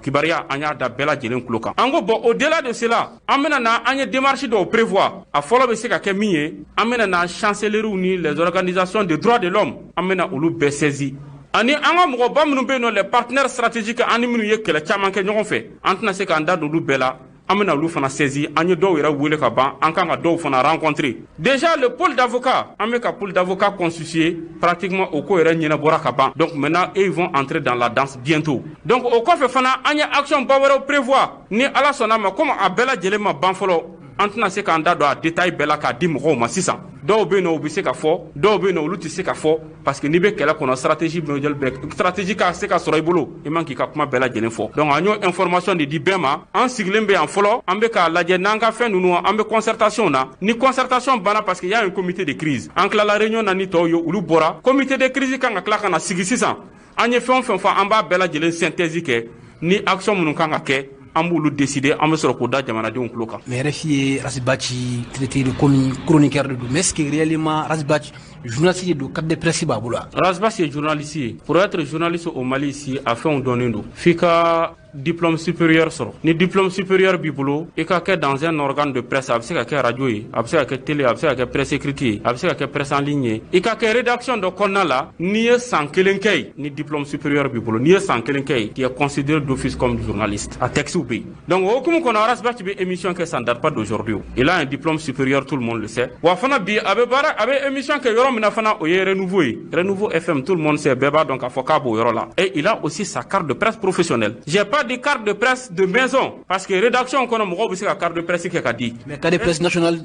kibaruya an y'a da bɛɛ lajɛlen tulo kan an ko bon au delà de cela an bɛna na an ye démarche dɔw prévoir a fɔlɔ bɛ se ka kɛ min ye an bɛna na chancelleries ni les organisations de droits de l'homme an bɛna olu bɛɛ saisi ani an ka mɔgɔba minnu bɛ yen nɔ les partenaires stratégiques an ni minnu ye kɛlɛ caman kɛ ɲɔgɔn fɛ an tɛna se k'an da don olu bɛɛ la an bɛna olu fana saisi an ye dɔw yɛrɛ wele ka ban an kan ka dɔw fana rencontrer. Déjà le pôle d'avocats an bɛ ka pôle d'avocats constitué pratiquement o ko yɛrɛ ɲɛnabɔra ka ban. Donc maintenant ils vont entrer dans la danse bientôt. Donc o kɔfɛ fana an ye action ba wɛrɛw prévoir ni Ala sɔnna ma comme a bɛɛ lajɛlen ma ban fɔlɔ an tɛna se k'an da don a détail bɛɛ la k'a di mɔgɔw ma sisan. Dɔw bɛ yen nɔ u bɛ se ka fɔ dɔw bɛ yen nɔ olu tɛ se ka fɔ parce que n'i bɛ kɛlɛ kɔnɔ stratégie ka se ka sɔrɔ i bolo i man k'i ka kuma bɛɛ lajɛlen fɔ. Donc an y'o information de di bɛɛ ma an sigilen bɛ yan fɔlɔ an bɛ k'a lajɛ n'an ka fɛn ninnu an bɛ concertation na ni concertation banna parce que y a un comité de crise an tilala réunion na ni tɔw ye olu bɔra comité de crise kan ka tila ka na sigi sisan an ye fɛn o fɛn fɔ an b'a bɛɛ lajɛlen synthèse kɛ ni action minnu kan ka kɛ an b'olu décider an bɛ sɔrɔ k'o da jamanadenw tulo kan. Mais RFI ye Rasibachi traité de comme chroniqueur de mais est-ce que réellement Rasibachi journaliste de cadre de presse b'a bolo? Rasibachi est journaliste. Pour être journaliste au Mali ici a fait un donné do. Fika diplôme supérieur sɔrɔ ni diplôme supérieur b'i bolo i ka kɛ dans un organe de presse a bɛ se ka kɛ radio ye a bɛ se ka kɛ télé a bɛ se ka kɛ presse écrite ye a bɛ se ka kɛ presse en ligne ye i ka kɛ rédaction dɔ kɔnɔna la n'i ye san kelen kɛ yen ni diplôme supérieur b'i bolo n'i ye san kelen kɛ yen tu es considéré d'office comme journaliste a texte bɛ yen donc o hukumu kɔnɔ Rasibachi bɛ émission kɛ ça ne date pas d'aujourd'hui il a un diplôme supérieur tout le monde le sait wa fana bi a bɛ émission kɛ yɔrɔ min na fana o ye renouveau ye renouveau FM tout le monde sait bɛɛ b'a dɔn k'a fɔ k'a b'o yɔrɔ la et il a aussi sa carte de presse professionnelle j'ai pas dit carte de presse de maison parce que rédaction kono mɔgɔw bɛ se ka carte de presse kɛ ka di mais carte de presse nationale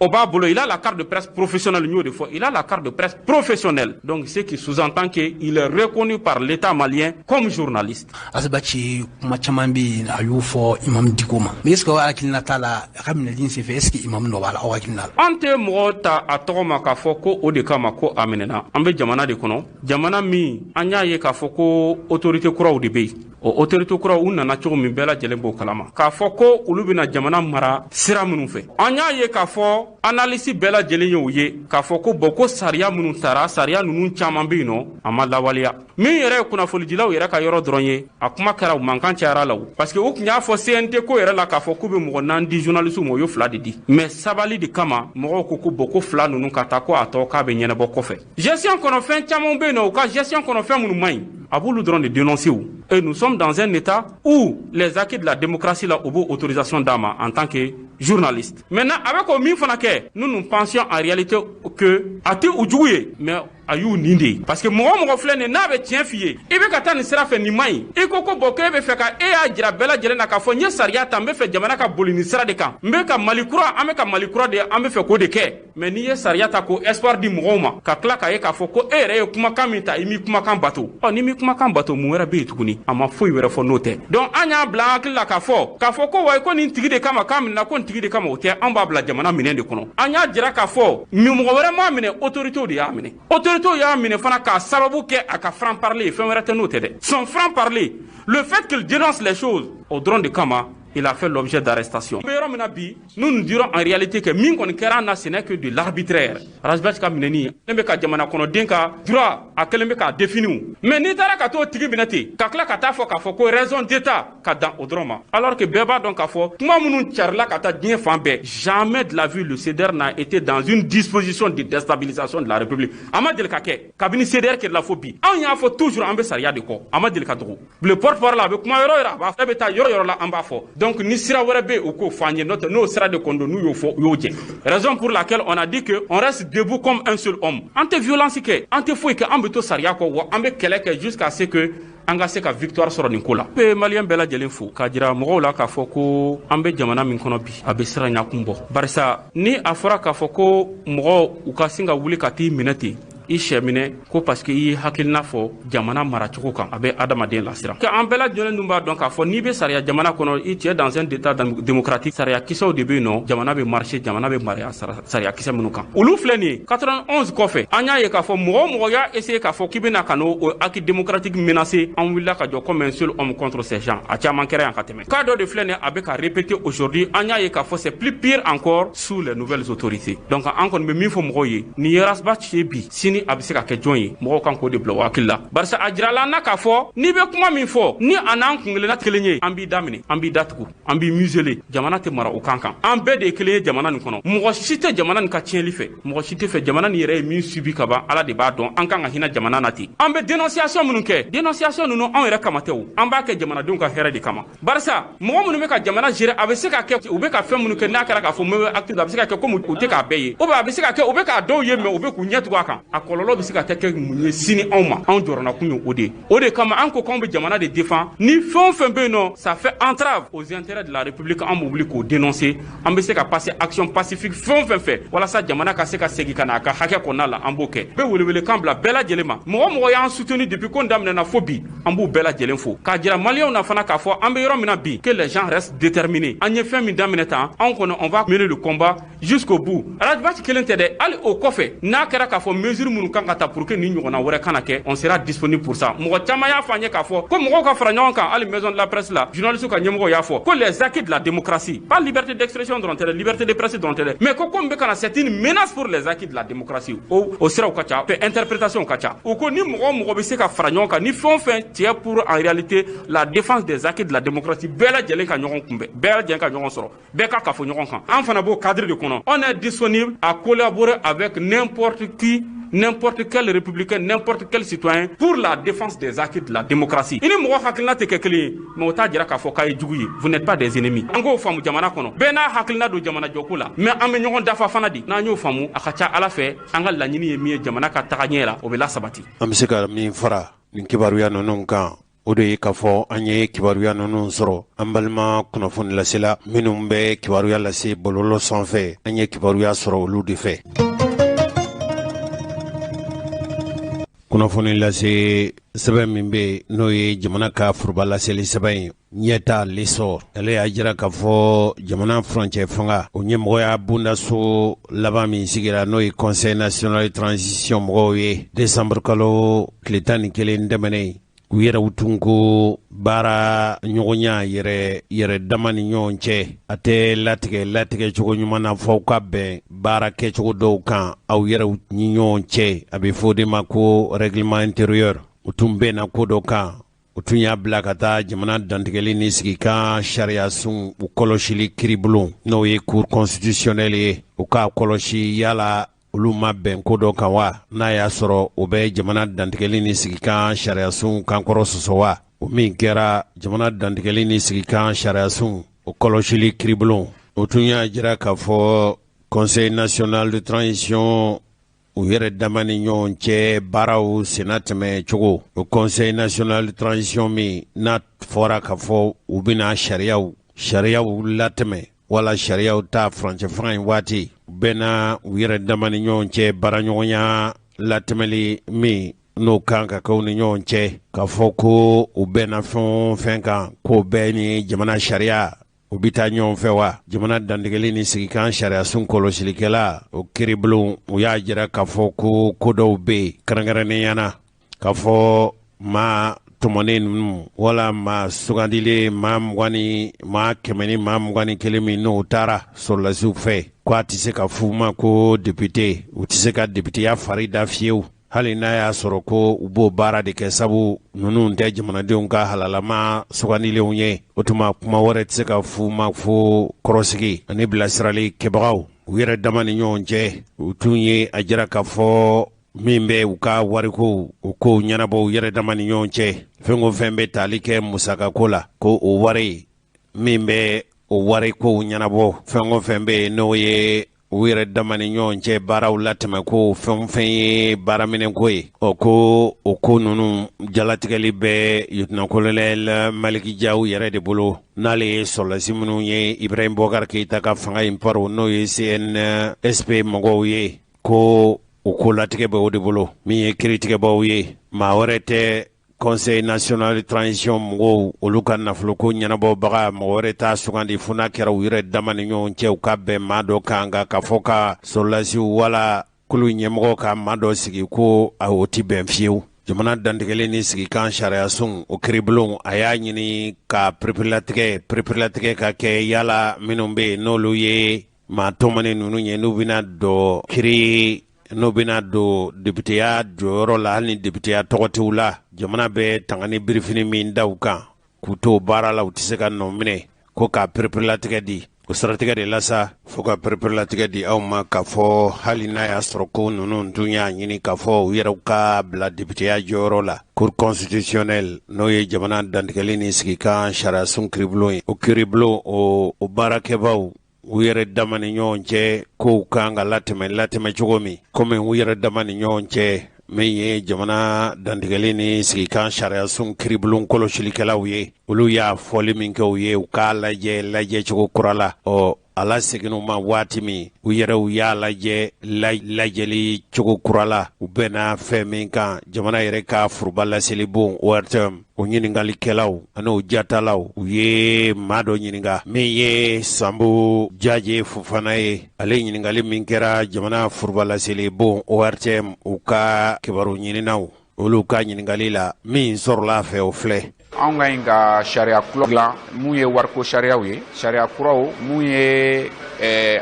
o b'a bolo il a la carte de presse professionnelle n y'o de fɔ il a la carte de presse professionnelle donc ce qui sous-entend que il est reconnu par l'État malien comme journaliste. Rasibachi kuma caman bɛ yen a y'o fɔ Imam Diko ma mais est-ce que hakilina t'a la a ka minɛli senfɛ est-ce que Imam dɔ b'a la aw hakilina la. an tɛ mɔgɔ ta a tɔgɔ ma k'a fɔ ko o de kama ko a minɛna an bɛ jamana de kɔnɔ jamana min an y'a ye k'a fɔ ko autorité kuraw de bɛ yen o autorité kuraw u nana cogo min bɛɛ lajɛlen b'o kalama k'a fɔ ko olu bɛna jamana mara sira minnu fɛ an y'a ye k'a fɔ analyse bɛɛ lajɛlen ye o ye k'a fɔ ko bon ko sariya minnu tara sariya ninnu caman bɛ yen nɔ a ma lawaleya min yɛrɛ ye kunnafonidilaw yɛrɛ ka yɔrɔ dɔrɔn ye a kuma kɛra u mankan cayara la o parce que u tun y'a fɔ CNT ko yɛrɛ la k'a fɔ k'u bɛ mɔgɔ 4 di journaliste ma o ye 2 de di mais sabali de kama mɔgɔw ko ko bon ko 2 ninnu ka taa ko a tɔ k'a bɛ ɲɛnabɔ kɔfɛ gestion kɔnɔ fɛn caman bɛ yen nɔ u ka gestion kɔnɔ fɛn minnu man ɲi a b'olu dɔrɔn de dénoncer wu et nous sommes dans un état où les acquis de la démocratie là, au bout autorisation d'ama en tant que journaliste. Maintenant, avec au min fana ke, nous pensions en réalité que a te ujuye, mais a y'u nindi. Parce que mɔgɔ filɛ nin n'a bɛ tiɲɛ f'i ye, i bɛ ka taa nin sira fɛ nin man ɲi. I ko ko bon k'e bɛ fɛ ka e y'a jira bɛɛ lajɛlen na k'a fɔ n ye sariya ta n bɛ fɛ jamana ka boli nin sira de kan. N bɛ ka Mali kura, an bɛ ka Mali kura de an bɛ fɛ k'o de kɛ. Mais n'i ye sariya ta ko espoir di mɔgɔw ma, ka tila k'a ye k'a fɔ ko e yɛrɛ ye kumakan min ta i m'i kumakan bato. Ɔ n'i m'i kumakan bato mun wɛrɛ bɛ yen tuguni? A ma foyi wɛrɛ fɔ n'o tɛ. Donc an y'a bila an hakili la k'a fɔ ko wa ko nin tigi de kama k'a minɛ ko nin tigi de kama o tɛ an b'a bila jamana minɛn de kɔnɔ. An y'a jira k'a fɔ mɔgɔ wɛrɛ m'a minɛ autorités de y'a minɛ. Autorités y'a minɛ fana k'a sababu kɛ a ka franc parler fɛn wɛrɛ tɛ n'o tɛ dɛ. Son franc parler, le fait qu'il dénonce les choses au dron de kama il a fait l'objet d'arrestation. Nous nous dirons en réalité que min kɔni kɛra na ce n'est que de l'arbitraire. Rasibachi ka minɛni ne bɛ ka jamana kɔnɔden ka droit a kɛlen bɛ k'a définir mais n'i taara ka t'o tigi minɛ ten ka tila ka taa fɔ k'a fɔ ko raison d'état ka dan o dɔrɔn ma alors que bɛɛ b'a dɔn k'a fɔ kuma minnu carila ka taa diɲɛ fan bɛɛ jamais de la vie le CDR n'a été dans une disposition de déstabilisation de la République a ma deli ka kɛ kabini CDR kɛra fo bi anw y'a fɔ toujours an bɛ sariya de kɔ a ma deli ka dogo le porte-parole a bɛ kuma yɔrɔ yɔrɔ a b'a fɔ e bɛ taa yɔrɔ yɔrɔ la an b'a fɔ donc ni sira wɛrɛ bɛ o k'o f'an ye n'o sira de kɔni n'u y'o fɔ u y'o jɛ raison pour laquelle on a dit que on reste debout comme un seul homme an tɛ violence kɛ an tɛ foyi kɛ an bɛ to sariya kɔ wa an bɛ kɛlɛ kɛ jusqu'à ce que an ka se ka victoire sɔrɔ nin ko la. Bɛ maliyɛn bɛɛ lajɛlen fo k'a jira mɔgɔw la k'a fɔ ko an bɛ jamana min kɔnɔ bi a bɛ sira ɲakun bɔ barisa ni a fɔra k'a fɔ ko mɔgɔw u ka sin ka wuli ka t'i minɛ ten i sɛ minɛ ko parce que i ye hakilina fɔ jamana maracogo kan a bɛ adamaden lasira ka an bɛɛ lajɛlen dun b'a dɔn k'a fɔ n'i bɛ sariya jamana kɔnɔ i cɛ dans un état démocratique sariya kisɛw de bɛ yen nɔ jamana bɛ marcher jamana bɛ mara sariya kisɛ minnu kan olu filɛ nin ye 91 kɔfɛ an y'a ye k'a fɔ mɔgɔ o mɔgɔ y'a essayer k'a fɔ k'i bɛna ka n'o acquis démocratique menacer an wulila ka jɔ comme un seul homme contre ces gens a caman kɛra yan ka tɛmɛ cas dɔ de filɛ nin ye a bɛ ka répéter aujourd'hui an y'a ye k'a fɔ c'est plus pire encore sous les nouvelles autorités donc an kɔni bɛ min fɔ mɔgɔw ye nin ye Rasibachi ye bi sini sini a bɛ se ka kɛ jɔn ye mɔgɔw kan k'o de bila o hakili la barisa a jirala an na k'a fɔ n'i bɛ kuma min fɔ ni a n'an kunkelenna kelen ye an b'i daminɛ an b'i datugu an b'i museler jamana tɛ mara o kan an bɛɛ de ye kelen ye jamana nin kɔnɔ mɔgɔ si tɛ jamana nin ka tiɲɛli fɛ mɔgɔ si tɛ fɛ jamana nin yɛrɛ ye min subi ka ban ala de b'a dɔn an kan ka hinɛ jamana na ten an bɛ dénonciation minnu kɛ dénonciation ninnu anw yɛrɛ kama tɛ o an b'a kɛ jamanadenw ka hɛrɛ de kama barisa mɔgɔ minnu bɛ ka jamana gérer a bɛ se ka kɛ u bɛ ka fɛn minnu kɛ n'a kɛra k'a fɔ mauvais acte a bɛ se ka kɛ comme u tɛ k'a bɛɛ ye ou bien a bɛ se ka kɛ u bɛ k'a dɔw ye mais u bɛ k'u ɲɛ tugun a kan a kɔlɔlɔ bɛ se ka kɛ mun ye sini anw ma anw jɔrɔna kun ye o de kama an ko k'anw bɛ jamana de défend ni fɛn o fɛn bɛ yen nɔ ça fait entrave aux intérêts de la République an b'u wuli k'o dénoncer an bɛ se ka passer action pacifique fɛn o fɛn fɛ walasa jamana ka se ka segin ka na a ka hakɛ kɔnɔna la an b'o kɛ bɛ welewelekan bila bɛɛ lajɛlen ma mɔgɔ y'an soutenu depuis ko daminɛna fo bi an b'u bɛɛ lajɛlen fo k'a jira maliyɛnw na fana k'a fɔ an bɛ yɔrɔ min na bi que les gens restent déterminés an ye fɛn min daminɛ tan anw kɔni on va mener le combat jusqu'au bout Alhaji kelen tɛ dɛ hali o kɔfɛ n'a kɛra k'a fɔ mesure minnu kan ka ta pour que nin ɲɔgɔnna wɛrɛ kana kɛ on sera disponible pour ça mɔgɔ caman y'a fɔ an ye k'a fɔ ko mɔgɔw ka fara ɲɔgɔn kan hali maison de la presse la journalistes ka ɲɛmɔgɔ y'a fɔ ko les acquis de la démocratie pas liberté d'expression dɔrɔn tɛ dɛ liberté de presse dɔrɔn tɛ dɛ mais ko comme bɛ kana c'est une menace pour les acquis de la démocratie o siraw ka ca interprétation ka ca o ko ni mɔgɔ bɛ se ka fara ɲɔgɔn kan ni fɛn o fɛn tiɲɛ pour en réalité la défense des acquis de la démocratie bɛɛ lajɛlen ka ɲɔgɔn kunbɛn bɛɛ lajɛlen ka ɲɔgɔn sɔrɔ bɛɛ ka fɔ ɲɔgɔn kan an fana b'o cadre de kɔnɔ on est disponible à collaborer avec n'importe qui n'importe quel républicain, n'importe quel citoyen pour la défense des acquis de la démocratie. Ini mɔgɔ hakilina tɛ kɛ kelen ye mais o t'a jira k'a fɔ k'a ye jugu ye vous n'êtes pas des ennemis an k'o faamu jamana kɔnɔ bɛɛ n'a hakilina don jamana jɔko la mais an bɛ ɲɔgɔn dafa fana di n'an y'o faamu a ka ca ala fɛ an ka laɲini ye min ye jamana ka taga ɲɛ la o bɛ lasabati an bɛ se ka min fara nin kibaruya ninnu kan o de ye k'a fɔ an ye kibaruya ninnu sɔrɔ an balima kunnafoni lasela minnu bɛ kibaruya lase bɔlɔlɔ sanfɛ an ye kibaruya sɔrɔ olu de fɛ kunnafoni lase sɛbɛn min bɛ n'o ye jamana ka furuba laseli sɛbɛn ye ɲɛta lesɔr ale y'a jira k'a fɔ jamana furancɛ fanga o ɲɛmɔgɔya bondaso laban min sigira n'o ye conseil national de transition mɔgɔw ye décembre kalo tile 11 tɛmɛnen u yɛrɛw tun ko baara ɲɔgɔnya yɛrɛ dama ni ɲɔgɔn cɛ a tɛ latigɛ cogo ɲuman na fɔ ka bɛn baara kɛcogo dɔw kan aw yɛrɛw ni ɲɔgɔn cɛ a bɛ fɔ de ma ko règlement intérieur u tun bɛnna ko dɔ kan u tun y'a bila ka taa jamana dantigɛli ni sigi kan sariya sun u kɔlɔsili kiribulon n'o ye cour constitutionnel ye u k'a kɔlɔsi yala olu ma bɛn ko dɔ kan wa n'a y'a sɔrɔ o bɛ jamana dantigɛli ni sigi kan sariya sun kankɔrɔ sɔsɔ wa o min kɛra jamana dantigɛli ni sigi kan sariya sun o kɔlɔsili kiribulon o tun y'a jira k'a fɔ conseil national de transition u yɛrɛ dama ni ɲɔgɔn cɛ baaraw senna tɛmɛ cogo o conseil national de transition min n'a fɔra k'a fɔ u bɛna sariyaw latɛmɛ wala sariyaw ta furancɛ fanga in waati u bɛna u yɛrɛ dama ni ɲɔgɔn cɛ baaraɲɔgɔnya latɛmɛli min n'o kan ka kɛw ni ɲɔgɔn cɛ k'a fɔ ko u bɛna fɛn o fɛn kan k'o bɛɛ ni jamana sariya u bɛ taa ɲɔgɔn fɛ wa jamana dantigɛli ni sigi kan sariya sun kɔlɔsilikɛla o kiribulon u y'a jira k'a fɔ ko dɔw bɛ yen kɛrɛnkɛrɛnnenya k'a fɔ maa tɔmɔnen ninnu wala maa sugandile maa 21 min n'o taara sɔrɔlasiw fɛ ko a tɛ se ka f'u ma ko député u tɛ se ka députéya fari da fiyewu hali n'a y'a sɔrɔ ko u b'o baara de kɛ sabu ninnu tɛ jamanadenw ka halalama sugandilenw ye o tuma kuma wɛrɛ tɛ se ka f'u ma fo kɔrɔsigi ani bilasirali kɛbagaw u yɛrɛ dama ni ɲɔgɔn cɛ u tun ye a jira k'a fɔ min bɛ u ka wariko u kow ɲɛnabɔ u yɛrɛ dama ni ɲɔgɔn cɛ fɛn o fɛn bɛ tali kɛ musakako la ko o wari min bɛ o warikow ɲɛnabɔ fɛn o fɛn bɛ n'o ye u yɛrɛ dama ni ɲɔgɔn cɛ baaraw latɛmɛ ko fɛn o fɛn ye baaraminɛko ye ko o ko ninnu jalatigɛli bɛ lieutenant colonel Maliki Jaw yɛrɛ de bolo n'ale ye sɔrɔlasi minnu ye Ibrahim Bokar Keita ka fanga in paro n'o ye CNSP mɔgɔw ye ko o ko latigɛ bɛ o de bolo min ye kiritigɛbaw ye maa wɛrɛ tɛ conseil national de transition mɔgɔw olu ka nafoloko ɲɛnabɔbaga mɔgɔ wɛrɛ t'a sugandi fo n'a kɛra u yɛrɛ dama ni ɲɔgɔn cɛ u ka bɛn maa dɔ kan nka ka fɔ ka sɔrɔlasiw wala kulu ɲɛmɔgɔ ka maa dɔ sigi ko o tɛ bɛn fiyewu jamana dantigɛli ni sigi kan sariya sun o kiribulon a y'a ɲini ka perepelatigɛ ka kɛ yala minnu bɛ yen n'olu ye maa tɔmɔnen ninnu ye n'u bɛna dɔ kiri no bina do députéya jɔyɔrɔ la hali ni députéya tɔgɔ tɛw la jamana bɛ tangani birifini min da u kan k'u to baara la u tɛ se ka nɔ minɛ ko k'a pereperelatigɛ di o siratigɛ de la sa fo ka pereperelatigɛ di aw ma k'a fɔ hali n'a y'a sɔrɔ ko ninnu tun y'a ɲini k'a fɔ u yɛrɛw ka bila députéya jɔyɔrɔ la cour constitutionnelle n'o ye jamana dantigɛli ni sigi kan sariya sun kiribulon ye o kiribulon o baarakɛbaw u yɛrɛ dama ni ɲɔgɔn cɛ kow kan ka latɛmɛ cogo min komi u yɛrɛ dama ni ɲɔgɔn cɛ min ye jamana dantigɛli ni sigi kan sariya sun kiribulon kɔlɔsilikɛlaw ye olu y'a fɔli min kɛ u ye u k'a lajɛ cogo kura la ala seginnu ma waati min u yɛrɛw y'a lajɛli cogo kura la u bɛnna fɛn min kan jamana yɛrɛ ka furuba laseli bon ORTM o ɲiningalikɛlaw ani o jatalaw u ye maa dɔ ɲininga min ye Sambo Jaje Fofana ye ale ɲiningali min kɛra jamana furuba laseli bon ORTM u ka kibaru ɲininaw olu ka ɲiningali la min sɔrɔla fɛ o filɛ an ka ɲi ka sariya kura dilan mun ye wariko sariyaw ye sariya kuraw mun ye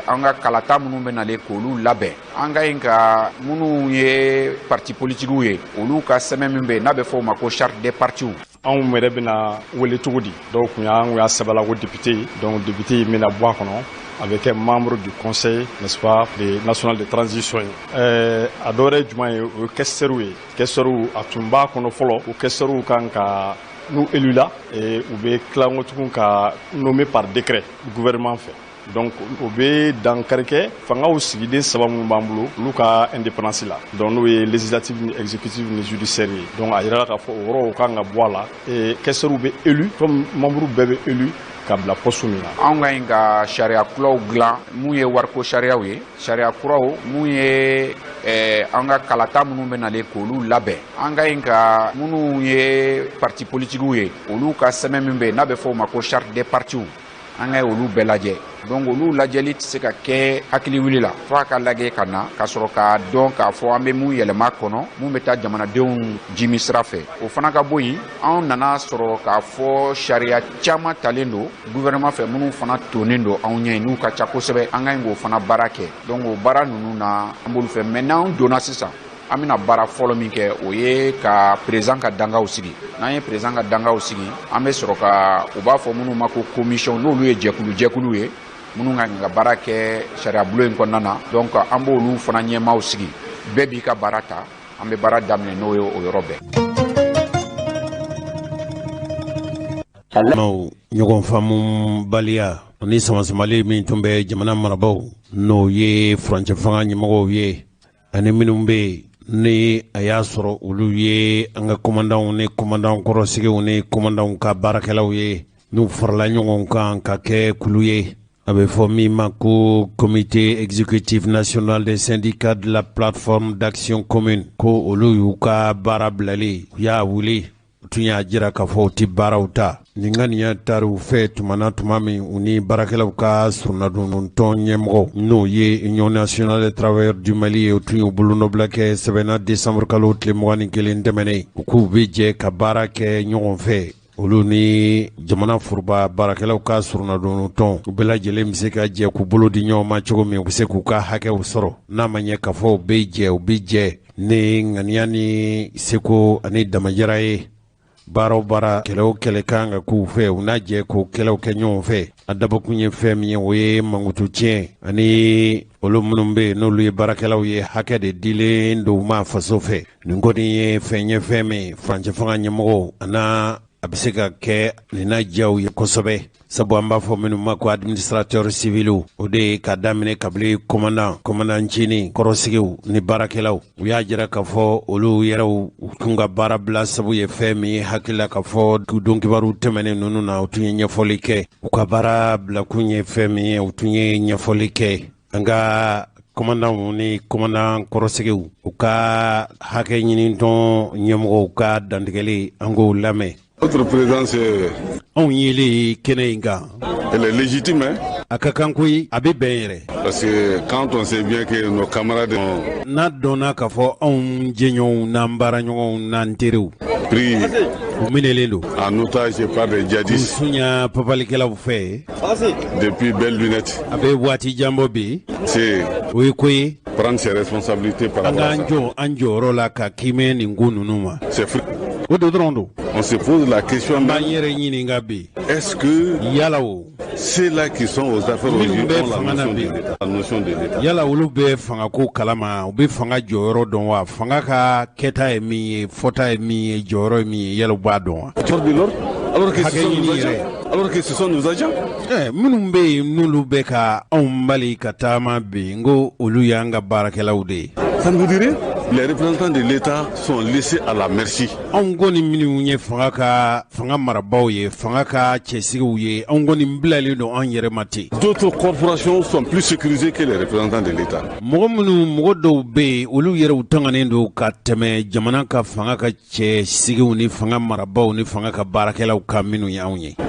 an ka kalata minnu bɛ nalen k'olu labɛn an ka ɲi ka minnu ye parti politigiw ye olu ka sɛbɛn min bɛ yen n'a bɛ fɔ o ma ko charte des partis anw yɛrɛ bɛna wele cogo di dɔw kun y'a sɛbɛnla ko député donc député in bɛna bɔ a kɔnɔ a bɛ kɛ membre du conseil n'est-ce pas national de transition ye a dɔ wɛrɛ ye jumɛn ye o ye kɛsɛriw ye kɛsɛriw a tun b'a kɔnɔ fɔlɔ o kɛsɛriw kan ka n'u élu la u bɛ tila tugun ka nommé par décret gouvernement fɛ donc o bɛ dankari kɛ fangaw sigiden saba minnu b'an bolo olu ka indépendance la donc n'o ye législative ni exécutive ni judiciaire ye donc a yirala k'a fɔ o yɔrɔw kan ka bɔ a la kɛsɛriw bɛ élu comme membre bɛɛ bɛ élu ka bila poste min na an ka ɲi ka sariya kuraw dilan mun ye wariko sariyaw ye sariya kuraw mun ye an ka kalata minnu bɛ nalen k'olu labɛn an ka ɲi ka minnu ye parti politigiw ye olu ka sɛbɛn min bɛ yen n'a bɛ fɔ o ma ko charte des partis an ka olu bɛɛ lajɛ donc olu lajɛli tɛ se ka kɛ hakili wuli la fo a ka lajɛ ka na ka sɔrɔ k'a dɔn k'a fɔ an bɛ mun yɛlɛma kɔnɔ mun bɛ taa jamanadenw jimi sira fɛ o fana ka bɔ yen an nana sɔrɔ k'a fɔ sariya caman talen don gouvernement fɛ minnu fana tonnen don anw ɲɛ n'u ka ca kosɛbɛ an ka ɲi k'o fana baara kɛ donc o baara ninnu na an b'olu fɛ mais n'an donna sisan an bɛna baara fɔlɔ min kɛ o ye ka président ka dangaw sigi n'an ye président ka dangaw sigi an bɛ sɔrɔ ka u b'a fɔ minnu ma ko commission n'olu ye jɛkulu ye minnu ka baara kɛ sariya bulon in kɔnɔna na donc an b'olu fana ɲɛmaaw sigi bɛɛ b'i ka baara ta an bɛ baara daminɛ n'o ye o yɔrɔ bɛɛ. ɲɔgɔn faamu baliya ni samasamali min tun bɛ jamana marabaaw n'o ye furancɛ fanga ɲɛmɔgɔw ye ani minnu bɛ ni a y'a sɔrɔ olu ye an ka commandant ni commandant kɔrɔsigiw ni commandant ka baarakɛlaw ye n'u farala ɲɔgɔn kan ka kɛ kulu ye a bɛ fɔ min ma ko comité exécutif national des syndicats de la plateforme d'action commune ko olu y'u ka baara bilali u y'a wuli tun y'a jira k'a fɔ u tɛ baaraw ta nin ŋaniya taara u fɛ tuma min u ni baarakɛlaw ka surunadonnintɔn ɲɛmɔgɔ n'o ye union nationale des travailleurs du mali ye u tun y'u bolonɔbila kɛ sɛbɛnna décembre kalo tile 21 tɛmɛnen u k'u bɛ jɛ ka baara kɛ ɲɔgɔn fɛ olu ni jamana furuba baarakɛlaw ka surunadonnintɔn u bɛɛ lajɛlen bɛ se ka jɛ k'u bolo di ɲɔgɔn ma cogo min u bɛ se k'u ka hakɛw sɔrɔ n'a ma ɲɛ k'a fɔ u bɛ jɛ ni ŋaniya ni seko ani damajara ye baara o baara kɛlɛ o kɛlɛ kan ka k'u fɛ u n'a jɛ k'o kɛlɛw kɛ ɲɔgɔn fɛ a dabɔkun ye fɛn min ye o ye mankutu tiɲɛ ani olu minnu bɛ yen n'olu ye baarakɛlaw ye hakɛ de dilen don u ma faso fɛ nin kɔni ye fɛn min furancɛ fanga ɲɛmɔgɔw a bɛ se ka kɛ nin na diyaw ye kosɛbɛ sabu an b'a fɔ minnu ma ko administrateur civil o de ye ka daminɛ kabili commandant ncini kɔrɔsigiw ni baarakɛlaw u y'a jira k'a fɔ olu yɛrɛw u tun ka baara bila sabu ye fɛn min ye hakilila k'a fɔ don kibaru tɛmɛnen ninnu na u tun ye ɲɛfɔli kɛ u ka baara bilakun ye fɛn min ye u tun ye ɲɛfɔli kɛ an ka commandant ni commandant kɔrɔsigiw u ka hakɛ ɲinitɔn ɲɛmɔgɔw ka dantigɛli an k'o lamɛn. Notre présence anw yeli kɛnɛ in kan elle est légitime hein? A ka kan koyi a bɛ bɛn yɛrɛ parce que quand on sait bien que nos camarades n'a dɔnna k'a fɔ anw jɛɲɔgɔnw n'an baaraɲɔgɔnw n'an teriw pris u minɛlen don en otage par des djihadistes sunya papalikɛlaw fɛ depuis belle lunette a bɛ waati jan bɔ bi c'est o ye ko ye prendre ses responsabilités par rapport à ça. C'est fou. On se pose la question, est-ce que ceux-là qui sont aux affaires aujourd'hui ont la notion de l'État? Alors que ce sont nos agents. Ça vous dirait? Les représentants de l'État sont laissés à la merci. D'autres corporations sont plus sécurisées que les représentants de l'État.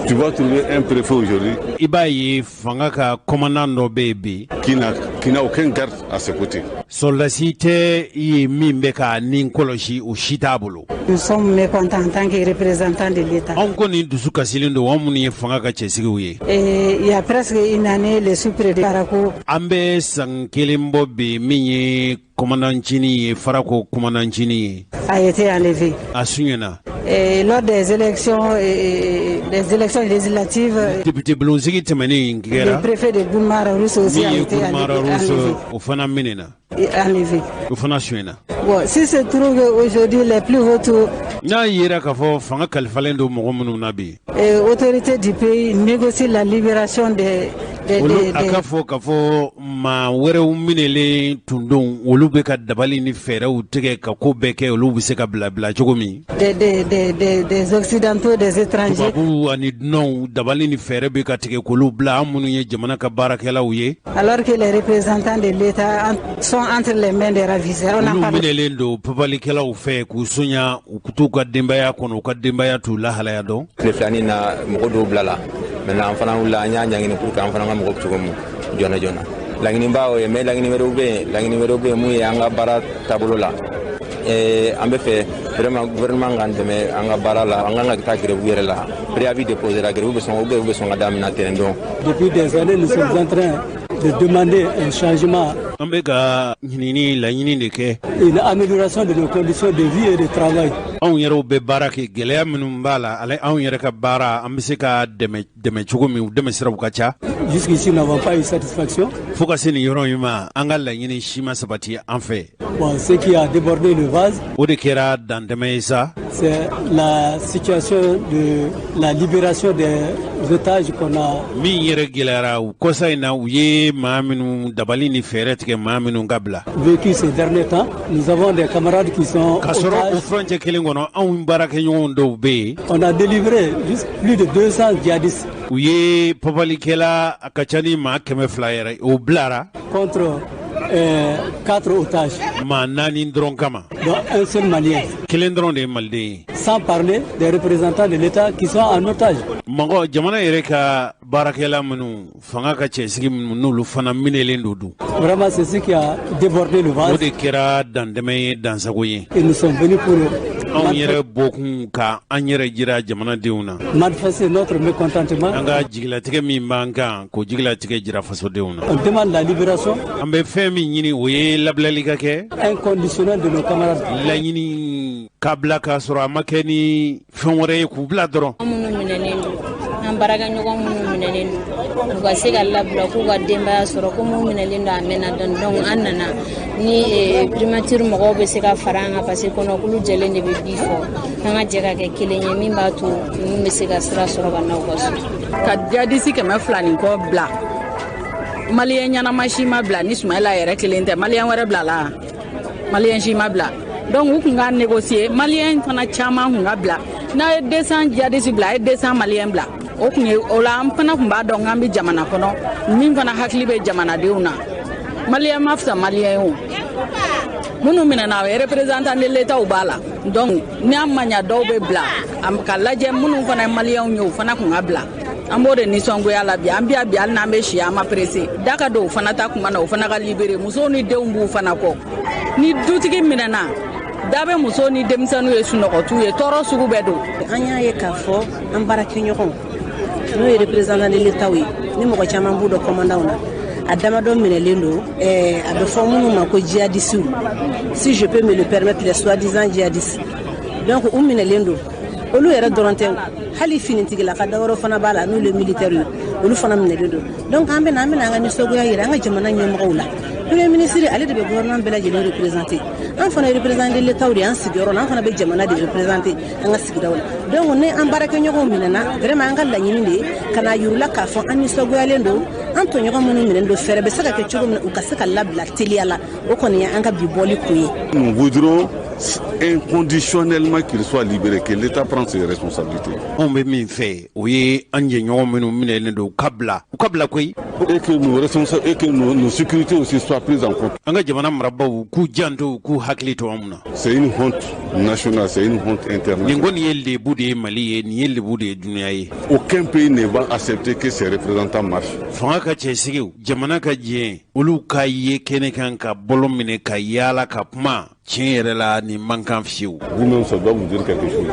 Tu vas trouver un préfet aujourd'hui qui n'a aucun garde à ses côtés. Nous sommes mécontents en tant que représentants de l'État. Et il y a presque une année, le sous-préfet de Farako a été enlevé. Et lors des élections législatives, le préfet de Boulmara-Rousse aussi a été enlevé. Bon, si se trouve aujourd'hui les plus hautes autorités du pays négocient la libération des occidentaux, des étrangers. Alors que les représentants de l'État sont entre les mains des ravisseurs. On a parlé. Maintenant fana wula nya nyangini pour kan fana mo ko mu jona jona langini bawo e me langini merobe mu ya nga bara tabulo la ambe fe vraiment gouvernement ngandeme anga bara la anga ta grève yere la préavis déposer la grève be son madame na terrain. Depuis des années nous sommes en train de demander un changement, une amélioration de nos conditions de vie et de travail. Jusqu'ici, nous n'avons pas eu satisfaction. Bon, ce qui a débordé le vase, c'est la situation de la libération des otages qu'on a. Vécu ces derniers temps, nous avons des camarades qui sont otages. On a délivré juste plus de 200 djihadistes contre 4 otages, dont un seul Malien, sans parler des représentants de l'État qui sont en otage. Vraiment, c'est ce qui a débordé le vase. Et nous sommes venus pour manifester notre mécontentement. On demande la libération inconditionnelle de nos camarades. Baraga ɲɔgɔn minnu minɛlen don u ka se ka labila k'u ka denbaya sɔrɔ ko minnu minɛlen don a mɛnna dɔɔni donc an nana ni primature mɔgɔw bɛ se ka fara an kan parce que kɔnɔkulu jɛlen de bɛ bi fɔ an ka jɛ ka kɛ kelen ye min b'a to ninnu bɛ se ka sira sɔrɔ ka na u ka so. Ka djihadiste 200 ni kɔ bila maliyɛn ɲɛnama si ma bila ni Sumayila yɛrɛ kelen tɛ maliyɛn wɛrɛ bila la maliyɛn si ma bila donc u kun ka négocier maliyɛn fana caman kun ka bila n'a ye 200 djihadiste bila a ye 200 maliyɛn bila. O kun ye o la an fana kun b'a dɔn k'an bɛ jamana kɔnɔ min fana hakili bɛ jamanadenw na maliyɛn ma fisa maliyɛn o minnu minɛna o ye représentant de l'État b'a la donc ni an ma ɲa dɔw bɛ bila ka lajɛ minnu fana ye maliyɛnw ye o fana kun ka bila an b'o de nisɔngoya la bi an bi hali n'an bɛ si an ma pressé da ka don o fana ta kuma na o fana ka libéré musow ni denw b'u fana kɔ ni dutigi minɛna da bɛ musow ni denmisɛnninw ye sunɔgɔtiw ye tɔɔrɔ sugu bɛɛ don. An y'a ye k'a fɔ an baarakɛɲɔgɔnw n'o ye représentant de l'État ye ni mɔgɔ caman b'u dɔn commandant na adamado minelen do a bɛ fɔ minnu ma ko djihadistes si je peux me le permettre les soi-disant djihadistes donc u minelen do olu yɛrɛ dɔrɔn tɛ hali finitigila ka dawɔrɔ fana b'a la n'u le militaires olu fana minɛlen do donc an bɛna an ka nisɔngoya yɛrɛ an ka jamana ɲɛmɔgɔw la premier ministre ale de bɛ gouvernement bɛɛ lajɛlen représenter an fana représenter l'état de an sigiyɔrɔ la an fana bɛ jamana de représenter an ka sigidaw la donc ne an baarakɛɲɔgɔnw minɛna vraiment an ka laɲini de ye ka na yirula k'a fɔ an nisɔngoyalen do an tɔɲɔgɔn minnu minɛlen do fɛɛrɛ bɛ se ka kɛ cogo min na u ka se ka labila teliya la o kɔni ye an ka bi bɔli kun ye. Nous voudrons inconditionnellement qu'il soit libéré, que l'État prenne ses responsabilités. On be min fait, oui, an ɲɔgɔn minnu minɛlen do kabla koyi. Et que nos responsables et que nos sécurités aussi soient prises en compte. An ka jamana marabaw k'u janto k'u hakili to an na. C'est une honte nationale, c'est une honte internationale. Nin kɔni ye lebu de ye Mali ye, nin ye lebu de ye dunuya ye. Aucun pays ne va accepter que ses représentants marchent. Fanga ka cɛsigiw, jamana ka diɲɛ, olu ka ye kɛnɛ kan ka bolo minɛ ka yaala ka kuma. Tiɲɛ yɛrɛ la nin man kan fiyewu. Vous-même, ça doit vous dire quelque chose.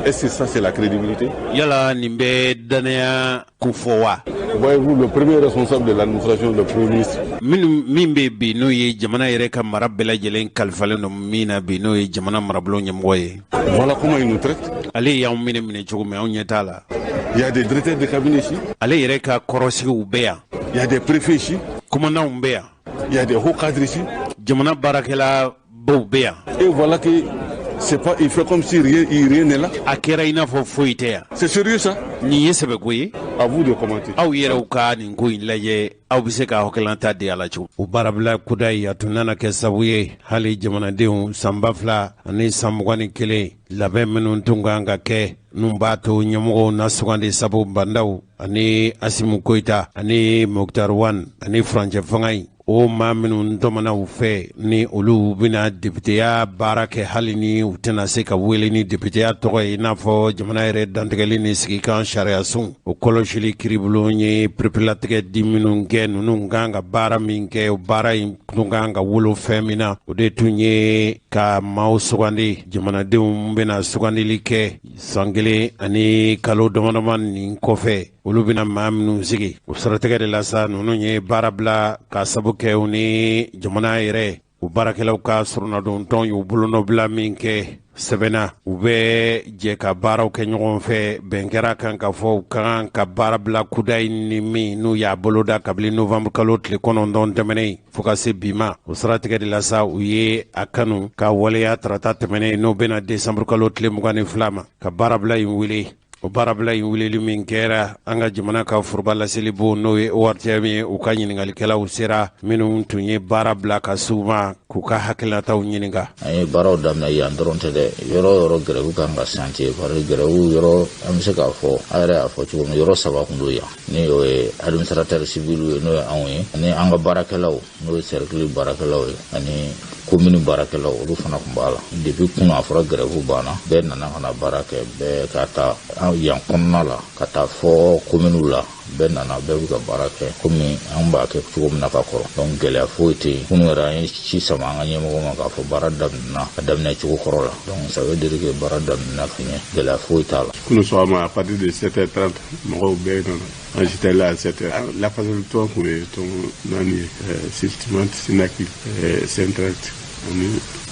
Est-ce que ça, c'est la crédibilité? Yala nin bɛ danaya ko fɔ wa? Voyez-vous, le premier responsable de l'administration, le premier ministre. Min bɛ bi n'o ye jamana yɛrɛ ka mara bɛɛ lajɛlen kalifalen don min na bi n'o ye jamana marabolo ɲɛmɔgɔ ye. Voilà comment il nous traite. Ale y'anw minɛ cogo min anw ɲɛ t'a la. Il y a des directeurs de cabinet ici. Ale yɛrɛ ka kɔrɔsigiw bɛ yan. Il y a des préfets ici. Commandants bɛ yan. Il y a des hauts cadres ici. Jamana baarakɛla baw bɛ yan. Et voilà que c'est pas, il fait comme si rien n'est là. A kɛra i n'a fɔ foyi tɛ yan. C'est sérieux ça? Nin ye sɛbɛko ye. À vous de commenter. Aw yɛrɛw ka nin ko in lajɛ aw bɛ se ka hakilina di a la cogo. O baarabila kuda ye a tun nana kɛ sababu ye hali jamanadenw san 2000 ani san 21 labɛn minnu tun kan ka kɛ n'u b'a to ɲɛmɔgɔw na sugandi sabu bandaw ani Asimu Koyita ani Moktar Wan ani Furancɛ Fanga in o maa minnu tɔmɔnaw fɛ ni olu bɛna députéya baara kɛ hali ni u tɛna se ka wele ni députéya tɔgɔ ye i n'a fɔ jamana yɛrɛ dantigɛli ni sigikan sariya sun o kɔlɔsili kiribolo ye perepelatigɛ di minnu kɛ ninnu kan ka baara min kɛ o baara in tun kan ka wolo fɛn min na o de tun ye ka maaw sugandi jamanadenw bɛna sugandili kɛ san 1 ani kalo damadama nin kɔfɛ olu bɛna maa minnu sigi o siratigɛ de la sa ninnu ye baara bila ka sabu kɛ u ni jamana yɛrɛ u baarakɛlaw ka surunadon y'u bolonɔbila min kɛ sɛbɛnna u bɛ jɛ ka baaraw kɛ ɲɔgɔn fɛ bɛn kɛra kan ka fɔ u kan ka baara bila kuda in ni min n'u y'a boloda kabini novembre kalo tile 9 tɛmɛnen fo ka se bi ma o siratigɛ de la sa u ye a kanu ka waleya tarata tɛmɛnen n'o bɛna décembre kalo tile 22 ma ka baara bila in wele o baarabila in weleli min kɛra an ka jamana ka foroba laseli bon n'o ye ORTM ye u ka ɲiningalikɛlaw sera minnu tun ye baara bila ka s'u ma k'u ka hakilinataw ɲininka. An ye baaraw daminɛ yan dɔrɔn tɛ dɛ yɔrɔ yɔrɔ gɛrɛw kan ka chantier parce que gɛrɛw yɔrɔ an bɛ se k'a fɔ an yɛrɛ y'a fɔ cogo min yɔrɔ 3 kun don yan ni o ye administrateur civil ye n'o ye anw ye ani an ka baarakɛlaw n'o ye cercle baarakɛlaw ye ani commune baarakɛlaw olu fana kun b'a la depuis kunun a fɔra gɛrɛw banna bɛɛ nana ka na baara kɛ bɛɛ ka taa yan kɔnɔna la ka taa fɔ commune la bɛɛ nana bɛɛ bɛ ka baara kɛ komi an b'a kɛ cogo min na ka kɔrɔ donc gɛlɛya foyi tɛ yen kunun yɛrɛ an ye ci sama an ka ɲɛmɔgɔ ma k'a fɔ baara daminɛna a daminɛ cogo kɔrɔ la donc ça veut dire que baara daminɛna ka ɲɛ gɛlɛya foyi t'a la. Kunun sɔgɔma à partir de 7h30 mɔgɔw bɛɛ nana an j'étais là à 7h la façon tɔn kun ye tɔn naani ye Siltimat Sinakil Centract ani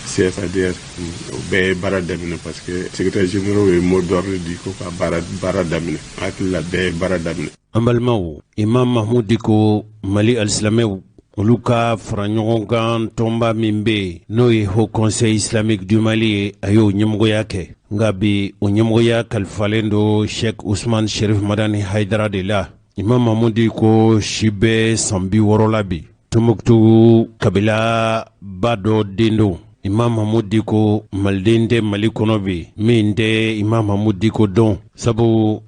CFADR o bɛɛ ye baara daminɛ parce que secrétaire général ye mot d'ordre di ko ka baara daminɛ hakili la bɛɛ ye baara daminɛ. An balimaw Imam Mahmud Diko Mali alisilamɛw olu ka fara ɲɔgɔn kan tɔnba min bɛ yen n'o ye Haut Conseil Islamique du Mali ye a y'o ɲɛmɔgɔya kɛ nka bi o ɲɛmɔgɔya kalifalen do Sheikh Ousmane Sherif Madani Haidara de la. Imam Mahmud Diko si bɛ san 60 la bi Tombouctou kabila ba dɔ den don. Imam Mahmud Diko maliden tɛ Mali kɔnɔ bi min tɛ Imam Mahmud Diko dɔn sabu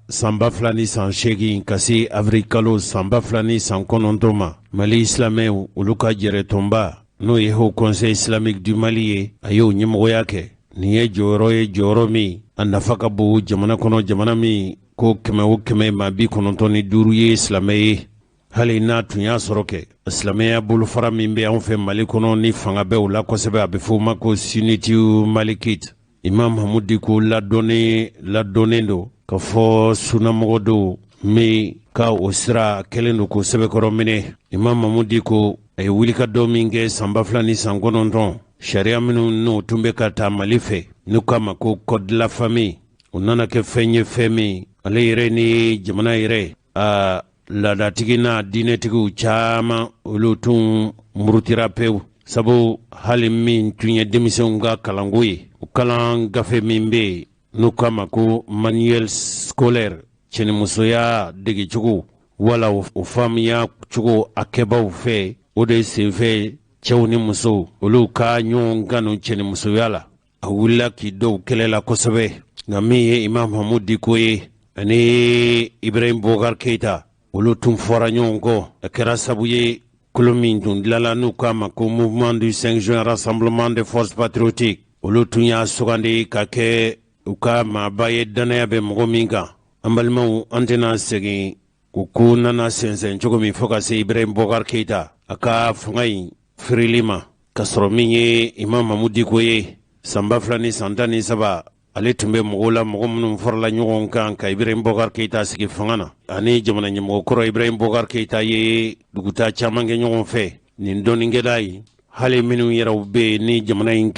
san 2000 ni san 8 ka se avril kalo san 2000 ni san 9 ma Mali silamɛw olu ka jɛrɛtɔnba n'o ye Haut Conseil Islamique du Mali ye a y'o ɲɛmɔgɔya kɛ nin ye jɔyɔrɔ min a nafa ka bon jamana kɔnɔ jamana min ko 100 o 100 maa 95 ye silamɛ ye hali n'a tun y'a sɔrɔ kɛ silamɛya bolofara min bɛ anw fɛ Mali kɔnɔ ni fanga bɛ o la kosɛbɛ a bɛ fɔ o ma ko sunnitiw malikite Imam Mahmud Diko ladɔnnen don ka fɔ sunnamɔgɔ don min ka o sira kelen do ko sɛbɛkɔrɔ minɛ Imam Mahmud Diko a ye wulikajɔ min kɛ san 2 ni san 9 sariya minnu n'o tun bɛ ka taa Mali fɛ n'u k'a ma ko code de la famille o nana kɛ fɛn ye fɛn min ale yɛrɛ ni jamana yɛrɛ a laadatigi n'a diinɛtigiw caman olu tun murutira pewu sabu hali min tun ye denmisɛnw ka kalanko ye o kalan gafe min bɛ yen n'u k'a ma ko manuel scolaire cɛnimusoya degecogo wala o faamuya cogo a kɛbaaw fɛ o de senfɛ cɛw ni musow olu ka ɲɔgɔn ganu cɛnimusoya la a wulila k'i dɔw kɛlɛ la kosɛbɛ nka min ye Imam Mahmud Diko ye ani Ibrahim Boubacar Keita olu tun fɔra ɲɔgɔn kɔ a kɛra sabu ye kolo min tun dilala n'u k'a ma ko mouvement du 5 juin rassemblement des forces patriotiques olu tun y'a sugandi ka kɛ u ka maaba ye danaya bɛ mɔgɔ min kan an balimaw an tɛna segin o ko nana sɛnsɛn cogo min fɔ ka se Ibrahim Boubacar Keita a ka fanga in firili ma ka sɔrɔ min ye Imam Mahmud Diko ye san 2 ni san 13 ale tun bɛ mɔgɔw la mɔgɔ minnu farala ɲɔgɔn kan ka Ibrahim Boubacar Keita sigi fanga na ani jamana ɲɛmɔgɔ kɔrɔ Ibrahim Boubacar Keita ye duguta caman kɛ ɲɔgɔn fɛ nin dɔnnikɛla ye hali minnu yɛrɛw bɛ yen ni jamana in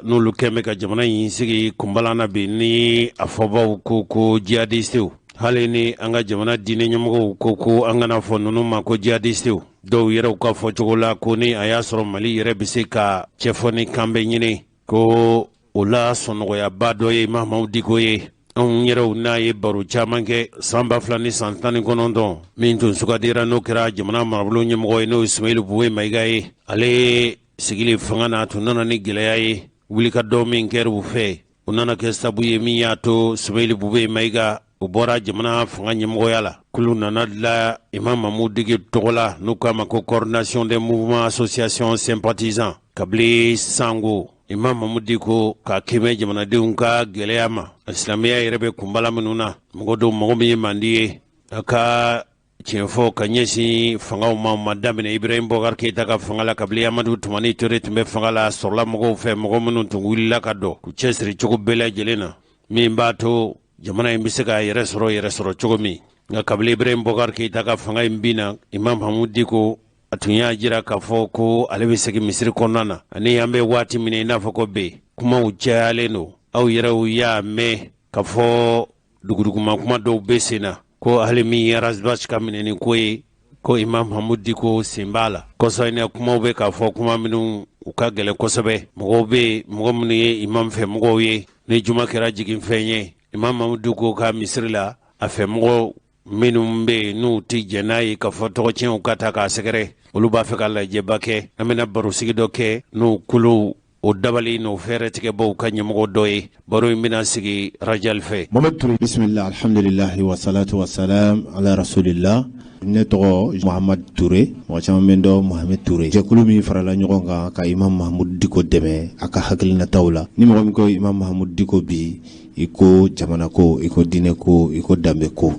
n'olu kɛn bɛ ka jamana in sigi kunbalan na bi ni a fɔbaw ko jihadistew hali ni an ka jamana diinɛ ɲɛmɔgɔw ko an kana fɔ ninnu ma ko jihadistew dɔw yɛrɛw ka fɔ cogo la ko ni a y'a sɔrɔ Mali yɛrɛ bɛ se ka cɛfɔ ni kan bɛ ɲini ko o la sɔnɔgɔyaba dɔ ye Imam Mahmud Diko ye anw yɛrɛw n'a ye baro caman kɛ san 2 ni san 19 min tun sugandira n'o kɛra jamana marabolo ɲɛmɔgɔ ye n'o ye Ismail Boué Maïga ye ale sigili fanga na tun nana ni gɛlɛya ye wulikajɔ min kɛra u fɛ o nana kɛ sabu ye min y'a to Ismail Boué Maïga o bɔra jamana fanga ɲɛmɔgɔya la kulu nana dilan Imam Mahmud Diko tɔgɔ la n'u k'a ma ko coordination des mouvements association sympathisants kabili sango Imam Mahmud Diko ka kɛmɛ jamanadenw ka gɛlɛya ma silamɛya yɛrɛ bɛ kunbala minnu na mɔgɔ dɔw mɔgɔ min ye mandi ye a ka tiɲɛ fɔ ka ɲɛsin fangaw ma daminɛ Ibrahim Boubacar Keita ka fanga la kabili Amadu Tumani Ture tun bɛ fanga la sɔrɔla mɔgɔw fɛ mɔgɔ minnu tun wulila ka dɔ k'u cɛsiri cogo bɛɛ lajɛlen na min b'a to jamana in bɛ se ka yɛrɛ sɔrɔ cogo min nka kabili Ibrahim Boubacar Keita ka fanga in bin na Imam Mahmud Diko a tun y'a jira k'a fɔ ko ale bɛ segin misiri kɔnɔna na ani an bɛ waati min i n'a fɔ ko bɛn kumaw cayalen don aw yɛrɛw y'a mɛn k'a fɔ duguduguma kuma dɔw bɛ sen na ko hali min ye Razbach ka minɛni ko ye ko Imam Mahmud Diko sen b'a la kɔsɔ in na kumaw bɛ k'a fɔ kuma minnu u ka gɛlɛn kosɛbɛ mɔgɔw bɛ mɔgɔ minnu ye imam fɛ mɔgɔw ye ni juma kɛra jiginfɛn ye Imam Mahmud Diko ka misiri la a fɛ mɔgɔw minnu bɛ n'u tɛ jɛn n'a ye k'a fɔ tɔgɔcɛnw ka ta k'a sɛgɛrɛ olu b'a fɛ ka lajɛba kɛ an bɛna barosigi dɔ kɛ n'u kulu o dabali n'o fɛɛrɛ tigɛbaw ka ɲɛmɔgɔ dɔ ye baro in bɛna sigi rajal fɛ Mohamed Touré bismillah alhamdulillah wa salatu wa salam ala rasulillah ne tɔgɔ Mohamed Touré mɔgɔ caman bɛ dɔn Mohamed Touré jɛkulu min farala ɲɔgɔn kan ka Imam Mahmud Diko dɛmɛ a ka hakilinataw la ni mɔgɔ min ko Imam Mahmud Diko bi i ko jamana ko i ko diinɛ ko i ko danbe ko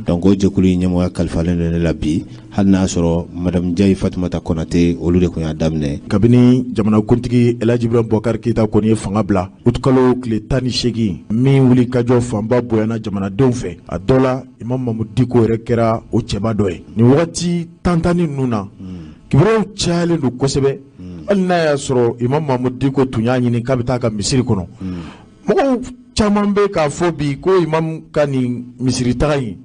donc o jɛkulu in ɲɛmɔgɔya kalifalen don ne la bi hali n'a sɔrɔ madame Jayi Fatumata Konate olu de tun y'a daminɛ kabini jamanakuntigi El Hadji Ibrahim Boubacar Keita kɔni ye fanga bila utukalo tile 18 min wuli kajɔ fanba bonyana jamanadenw fɛ a dɔ la Imam Mahmud Diko yɛrɛ kɛra o cɛba dɔ ye nin wagati tantani ninnu na kibaruyaw cayalen don kosɛbɛ hali n'a y'a sɔrɔ Imam Mahmud Diko tun y'a ɲini k'a bɛ taa ka misiri kɔnɔ mɔgɔw caman bɛ k'a fɔ bi ko imam ka nin misiri taga in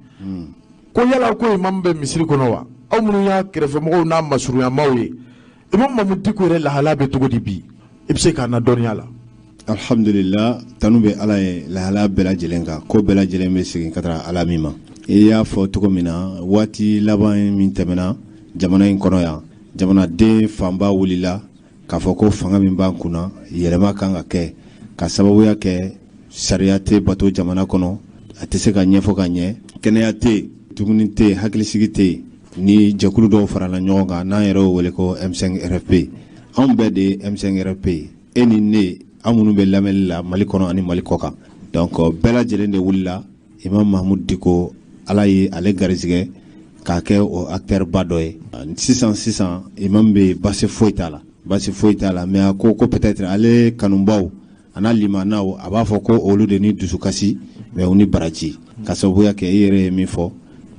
ko yala ko imam bɛ misiri kɔnɔ wa aw minnu y'a kɛrɛfɛmɔgɔw n'a masurunyamaw ye Imam Mahmud Diko yɛrɛ lahala bɛ cogo di bi i bɛ se k'a na dɔnniya la alhamdulillah tanu bɛ ala ye lahala bɛɛ lajɛlen kan ko bɛɛ lajɛlen bɛ segin ka taa ala min ma i y'a fɔ cogo min na waati laban min tɛmɛna jamana in kɔnɔ yan jamanaden fanba wulila k'a fɔ ko fanga min b'an kunna yɛlɛma kan ka kɛ ka sababuya kɛ sariya tɛ bato jamana kɔnɔ a tɛ se ka ɲɛfɔ ka ɲɛ kɛnɛya tɛ dumuni tɛ hakilisigi tɛ ni jɛkulu dɔw farala ɲɔgɔn kan n'an yɛrɛ wele ko M5RFP anw bɛɛ de ye M5RFP e ni ne an minnu bɛ lamɛnni la Mali kɔnɔ ani Mali kɔ kan donc bɛɛ lajɛlen de wulila Imam Mahmud Diko ala ye ale garizigɛ k'a kɛ o acteur ba dɔ ye sisan imam bɛ basi foyi t'a la mais a ko peut-être ale kanubaw ana limanaw a b'a fɔ ko olu de ni dusukasi mais u ni baraji ka sababuya kɛ i yɛrɛ ye min fɔ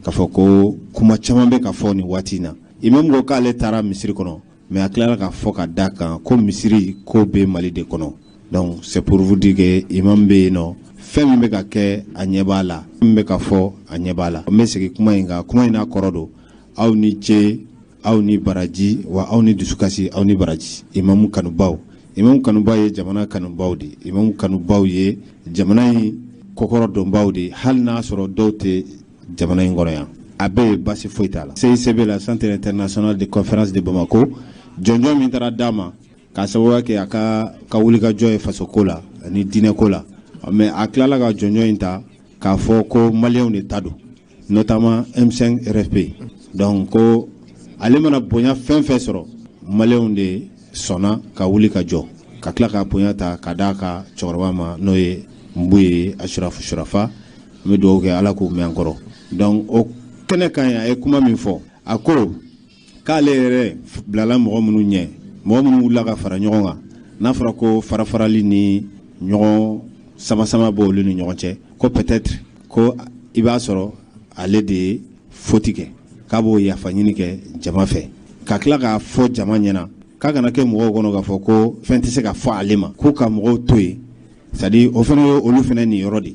k'a fɔ ko kuma caman bɛ ka fɔ nin waati in na imam ko k'ale taara misiri kɔnɔ mais a tilala k'a fɔ ka da kan ko misiri ko bɛ Mali de kɔnɔ. Donc c'est pour vous dire que imam bɛ yen nɔ fɛn min bɛ ka kɛ a ɲɛ b'a la min bɛ ka fɔ a ɲɛ b'a la. N bɛ segin kuma in kan, kuma in n'a kɔrɔ don aw ni ce aw ni baraji wa aw ni dusukasi aw ni baraji. Imam kanubaw ye jamana kanubaw de, imam kanubaw ye jamana in kɔkɔrɔ dɔnbaw de, hali n'a sɔrɔ dɔw tɛ jamana in kɔnɔ yan. A bɛɛ ye basi foyi t'a la. CICB la Centre International de Conférence de Bamako jɔnjɔn min taara d'a ma k'a sababuya kɛ a ka wulikajɔ ye fasoko la ani diinɛko la, mais a tilala ka jɔnjɔn in ta k'a fɔ ko maliyɛnw de ta don, notamment M5 RFP. Donc ko ale mana bonya fɛn fɛn sɔrɔ maliyɛnw de sɔnna ka wuli ka jɔ ka tila ka bonya ta ka d'a ka cɛkɔrɔba ma n'o ye Mbuye Ashurafu Shurafa. N bɛ dugawu kɛ Ala k'o mɛn an kɔrɔ. Donc o kɛnɛ kan a ye kuma min fɔ a ko k'ale yɛrɛ bilala mɔgɔ minnu ɲɛ, mɔgɔ minnu wulila ka fara ɲɔgɔn kan n'a fɔra ko farafarali ni ɲɔgɔn sama b'olu ni ɲɔgɔn cɛ ko peut-être ko i b'a sɔrɔ ale de ye faute kɛ k'a b'o yafa ɲini kɛ jama fɛ ka tila k'a fɔ jama ɲɛna k'a kana kɛ mɔgɔw kɔnɔ k'a fɔ ko fɛn tɛ se ka fɔ ale ma ko ka mɔgɔw to yen, c'est-à-dire o fana ye olu fana nin yɔrɔ de,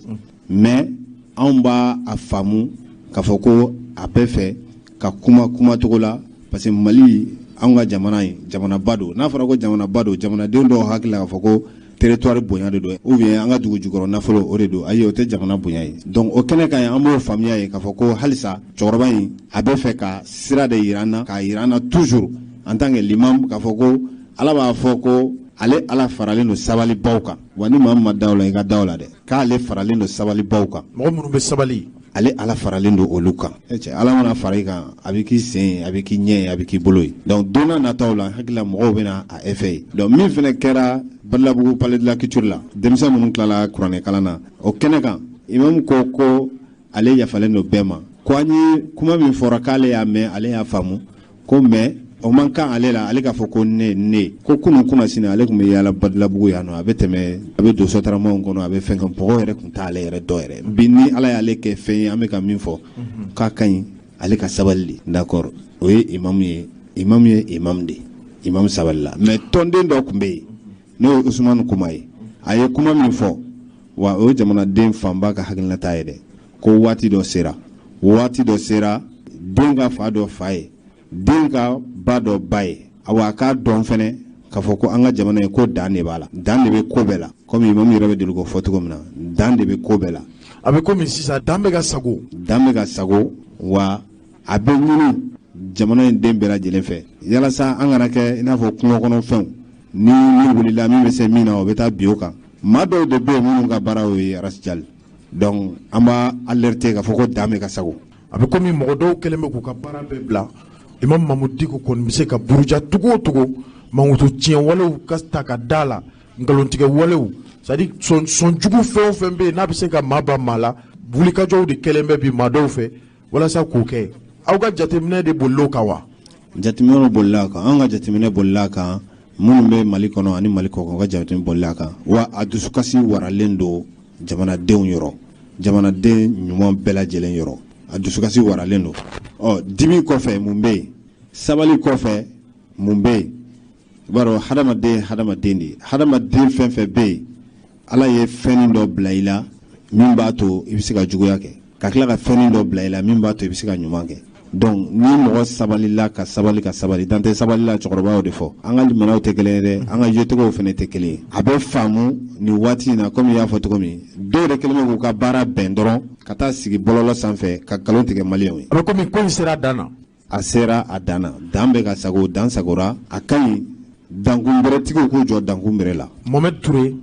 mais anw b'a a faamu k'a fɔ ko a bɛ fɛ ka kuma togo la parce que Mali anw ka jamana ye jamanaba don. N'a fɔra ko jamanaba don jamanadenw dɔw hakili la k'a fɔ ko territoire bonya de don ou bien an ka dugu jukɔrɔ nafolo o de don, ayi o tɛ jamana bonya ye. Donc o kɛnɛ kan an b'o faamuya ye k'a fɔ ko halisa cɛkɔrɔba in a bɛ fɛ ka sira de yira an na, k'a yira an na toujours en tant que l'imam k'a fɔ ko Ala b'a fɔ ko ale Ala faralen don sabalibaw kan, wa ni maa min ma da o la i ka da o la dɛ, k'ale faralen don sabalibaw kan. Mɔgɔ minnu bɛ sabali ale Ala faralen don olu kan. Ala mana fara i kan a bɛ k'i sen, a bɛ k'i ɲɛ, a bɛ k'i bolo ye. Donc don n'a nataw la hakili la mɔgɔw bɛna a effet ye. Donc min fana kɛra Badalabugu Palais de la Culture la denmisɛn minnu tilala kuranɛ kalan na o kɛnɛ kan imam ko ale yafalen don bɛɛ ma, ko an ye kuma min fɔra k'ale y'a mɛn ale y'a faamu ko mais o man kan ale la, ale k'a fɔ ko ne ko kunun kunna sini ale tun bɛ yaala Badalabugu yan nɔ, a bɛ tɛmɛ a bɛ don sotaramaw kɔnɔ, a bɛ fɛn kan, mɔgɔw yɛrɛ tun t'ale yɛrɛ dɔ yɛrɛ. Bi ni Ala y'ale kɛ fɛn ye an bɛ ka min fɔ k'a ka ɲi ale ka sabali de, d'accord o ye imam ye imam de, imam sabali la, mais tɔnden dɔ tun bɛ yen n'o ye Usumani Kuma ye, a ye kuma min fɔ wa o ye jamanaden fanba ka hakilinata ye dɛ, ko waati dɔ sera den ka fa dɔ fa ye, den ka ba dɔ ba ye, awa a k'a dɔn fɛnɛ k'a fɔ ko an ka jamana ye ko dan de b'a la, dan de bɛ ko bɛɛ la, comme imam yɛrɛ bɛ deli k'o fɔ cogo min na, dan de bɛ ko bɛɛ la. A bɛ komi sisan dan bɛ ka sago, wa a bɛ ɲini jamana in den bɛɛ lajɛlen fɛ yalasa an kana kɛ i n'a fɔ kungo kɔnɔ fɛnw ni wulila min bɛ se min na o bɛ taa bi o kan. Maa dɔw de bɛ yen minnu ka baara o ye arasijali, donc an b'a alerter k'a fɔ ko dan bɛ ka sago. A bɛ komi mɔgɔ dɔw kɛlen bɛ k'u ka baara bɛɛ bila. Imam Mamudu Diko kɔni bɛ se ka buruja togo o togo mankutu tiɲɛ walew ka ta ka da la, nkalontigɛ walew, c'est à dire sɔn jugu fɛn o fɛn bɛ yen n'a bɛ se ka maa ba maa la, wulikajɔw de kɛlen bɛ bi maa dɔw fɛ walasa k'o kɛ. Aw ka jateminɛ de bolila o kan wa? Jateminɛ bolila a kan, an ka jateminɛ bolila a kan, minnu bɛ Mali kɔnɔ ani Mali kɔ kan ka jateminɛ bolila a kan, wa a dusukasi waralen don jamanadenw yɔrɔ, jamanaden ɲuman bɛɛ lajɛlen yɔrɔ, a dusukasi waralen don. Dimi kɔfɛ mun bɛ yen, sabali kɔfɛ mun bɛ yen, i b'a dɔn hadamaden de, hadamaden fɛn fɛn bɛ yen Ala ye fɛn dɔ bila i la min b'a to i bɛ se ka juguya kɛ, ka tila ka fɛn dɔ bila i la min b'a to i bɛ se ka ɲuman kɛ. Donc ni mɔgɔ sabalila ka sabali dan tɛ sabalila, cɛkɔrɔba y'o de fɔ, an ka limanaw tɛ kelen ye dɛ, an ka yecogow fana tɛ kelen ye. A bɛ faamu nin waati in na komi i y'a fɔ cogo min, dɔw de kelen bɛ k'u ka baara bɛn dɔrɔn ka taa sigi bɔlɔlɔ sanfɛ ka nkalon tigɛ maliyɛnw ye. A bɛ komi ko in sera a dan na. A sera a dan na, dan bɛ ka sago, dan sagora, a ka ɲi dankun bɛrɛtigiw k'u jɔ dankun bɛrɛ la. Mohamed Touré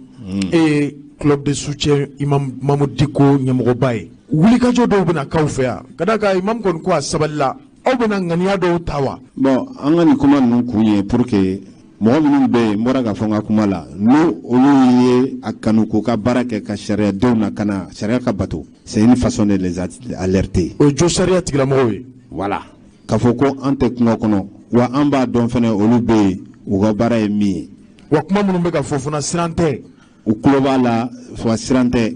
e club de soutien Imam Mamudu Diko ɲɛmɔgɔba ye. Wulikajɔ dɔw bɛna k'aw fɛ yan ka d'a kan imam kɔni ko a sabalila, aw bɛna ŋaniya dɔw ta wa? Bon an ka nin kuma ninnu kun ye pour que mɔgɔ minnu bɛ yen, n bɔra k'a fɔ n ka kuma la, n'o olu ye a kanu k'u ka baara kɛ ka sariyadenw na ka na sariya ka bato, c'est une façon de les alerter. O ye jo sariya tigilamɔgɔw ye. Voilà, k'a fɔ ko an tɛ kungo kɔnɔ, wa an b'a dɔn fana olu bɛ yen u ka baara ye min ye. Wa kuma minnu bɛ ka fɔ fana siran tɛ. U tulo b'a la, wa siran tɛ.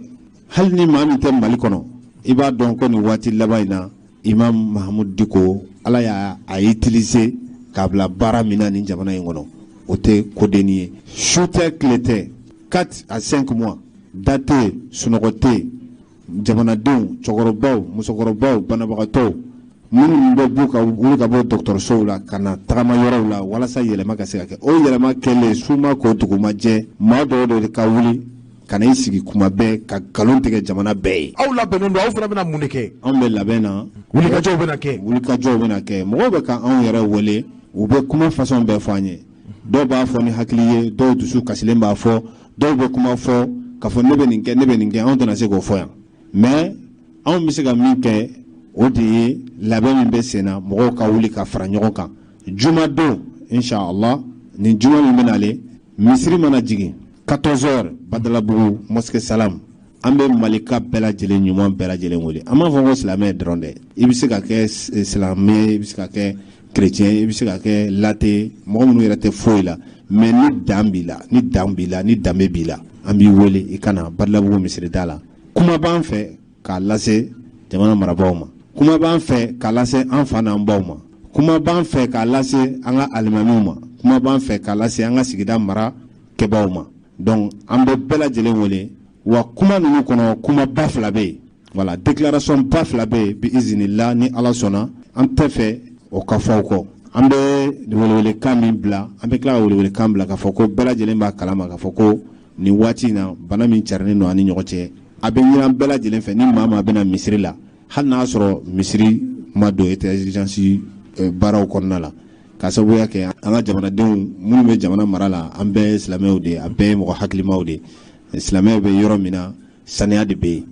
Hali ni maa min tɛ Mali kɔnɔ, i b'a dɔn ko nin waati laban in na Imam Mahamoud Diko ala y'a utilisé k'a bila baara min na nin jamana in kɔnɔ o tɛ kodenni ye su tɛ tile tɛ 4 à 5 mois da tɛ yen sunɔgɔ tɛ yen jamanadenw cɛkɔrɔbaw musokɔrɔbaw banabagatɔw minnu bɛ b'u ka wuli ka bɔ dɔgɔtɔrɔsow la ka na tagama yɔrɔw la walasa yɛlɛma ka se ka kɛ o yɛlɛma kɛlen suma k'o dugumajɛ maa dɔw de ka wuli ka na i sigi kuma bɛɛ ka nkalon tigɛ jamana bɛɛ ye. Aw labɛnnen don aw fana bɛna mun de kɛ? Anw bɛ labɛn na wulikajɔw bɛna kɛ wulikajɔw bɛna kɛ mɔgɔw bɛ ka anw yɛrɛ wele u bɛ kuma façon bɛɛ fɔ an ye dɔw b'a fɔ ni hakili ye dɔw dusu kasilen b'a fɔ dɔw bɛ kuma fɔ k'a fɔ ne bɛ nin kɛ anw tɛna se k'o fɔ yan mais anw bɛ se ka min kɛ o de ye labɛn min bɛ sen na mɔgɔw ka wuli ka fara ɲɔgɔn kan jumadon inshallah ni juma min bɛ nalen misiri mana jigin 14h Badalabugu mosquée Salam an bɛ Malika bɛɛ lajɛlen ɲuman bɛɛ lajɛlen wele an b'a fɔ ko silamɛ dɔrɔn dɛ i bɛ se ka kɛ silamɛ i bɛ se ka kɛ chrétien i bɛ se ka kɛ laté mɔgɔ minnu yɛrɛ tɛ foyi la mais ni dan b'i la ni danbe b'i la an b'i wele i kana Badalabugu misirida la kuma b'an fɛ k'a lase jamana marabaaw ma kuma b'an fɛ k'a lase an fa n'an baw ma kuma b'an fɛ k'a lase an ka alimamiw ma kuma b'an fɛ k'a lase an ka sigida mara kɛbaaw ma donc an bɛ bɛɛ lajɛlen wele wa kuma ninnu kɔnɔ kuma ba fila bɛ yen voilà déclaration ba fila bɛ yen bi izinillah ni ala sɔnna an tɛ fɛ o ka fɔ aw kɔ an bɛ welewelekan min bila an bɛ tila ka welewelekan bila k'a fɔ ko bɛɛ lajɛlen b'a kalama k'a fɔ ko nin waati in na bana min carinen don an ni ɲɔgɔn cɛ a bɛ ɲini an bɛɛ lajɛlen fɛ ni maa bɛna misiri la hali n'a sɔrɔ misiri ma don exigence baaraw kɔnɔna la ka sabuya kɛ an ka jamanadenw minnu bɛ jamana mara la an bɛɛ ye silamɛw de an bɛɛ ye mɔgɔ hakilimaw de silamɛw bɛ yɔrɔ min na saniya de bɛ yen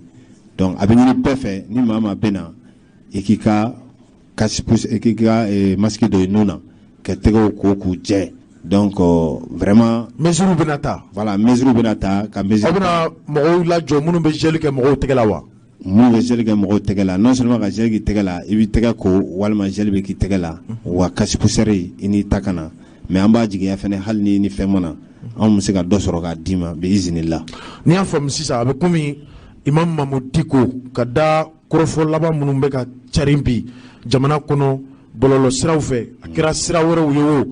donc a bɛ ɲini bɛɛ fɛ ni maa bɛ na i k'i ka masque don i nun na ka tɛgɛw ko k'u jɛ donc vraiment mesures bɛna ta voilà mesures bɛna ta ka mesure aw bɛna mɔgɔw lajɔ minnu bɛ gel kɛ mɔgɔw tɛgɛ la wa minnu bɛ gel kɛ mɔgɔw tɛgɛ la non seulement ka gel k'i tɛgɛ la i b'i tɛgɛ ko walima gel bɛ k'i tɛgɛ la wa kasi poussière i n'i ta kana mais an b'a jigiya fɛnɛ hali ni fɛn mana anw bɛ se ka dɔ sɔrɔ k'a d'i ma bi izinillah n'i y'a faamu sisan a bɛ komi Imam Mahamoud Diko ka da kɔrɔfɔ laban minnu bɛ ka carin bi jamana kɔnɔ bɔlɔlɔ siraw fɛ a kɛra sira wɛrɛw ye o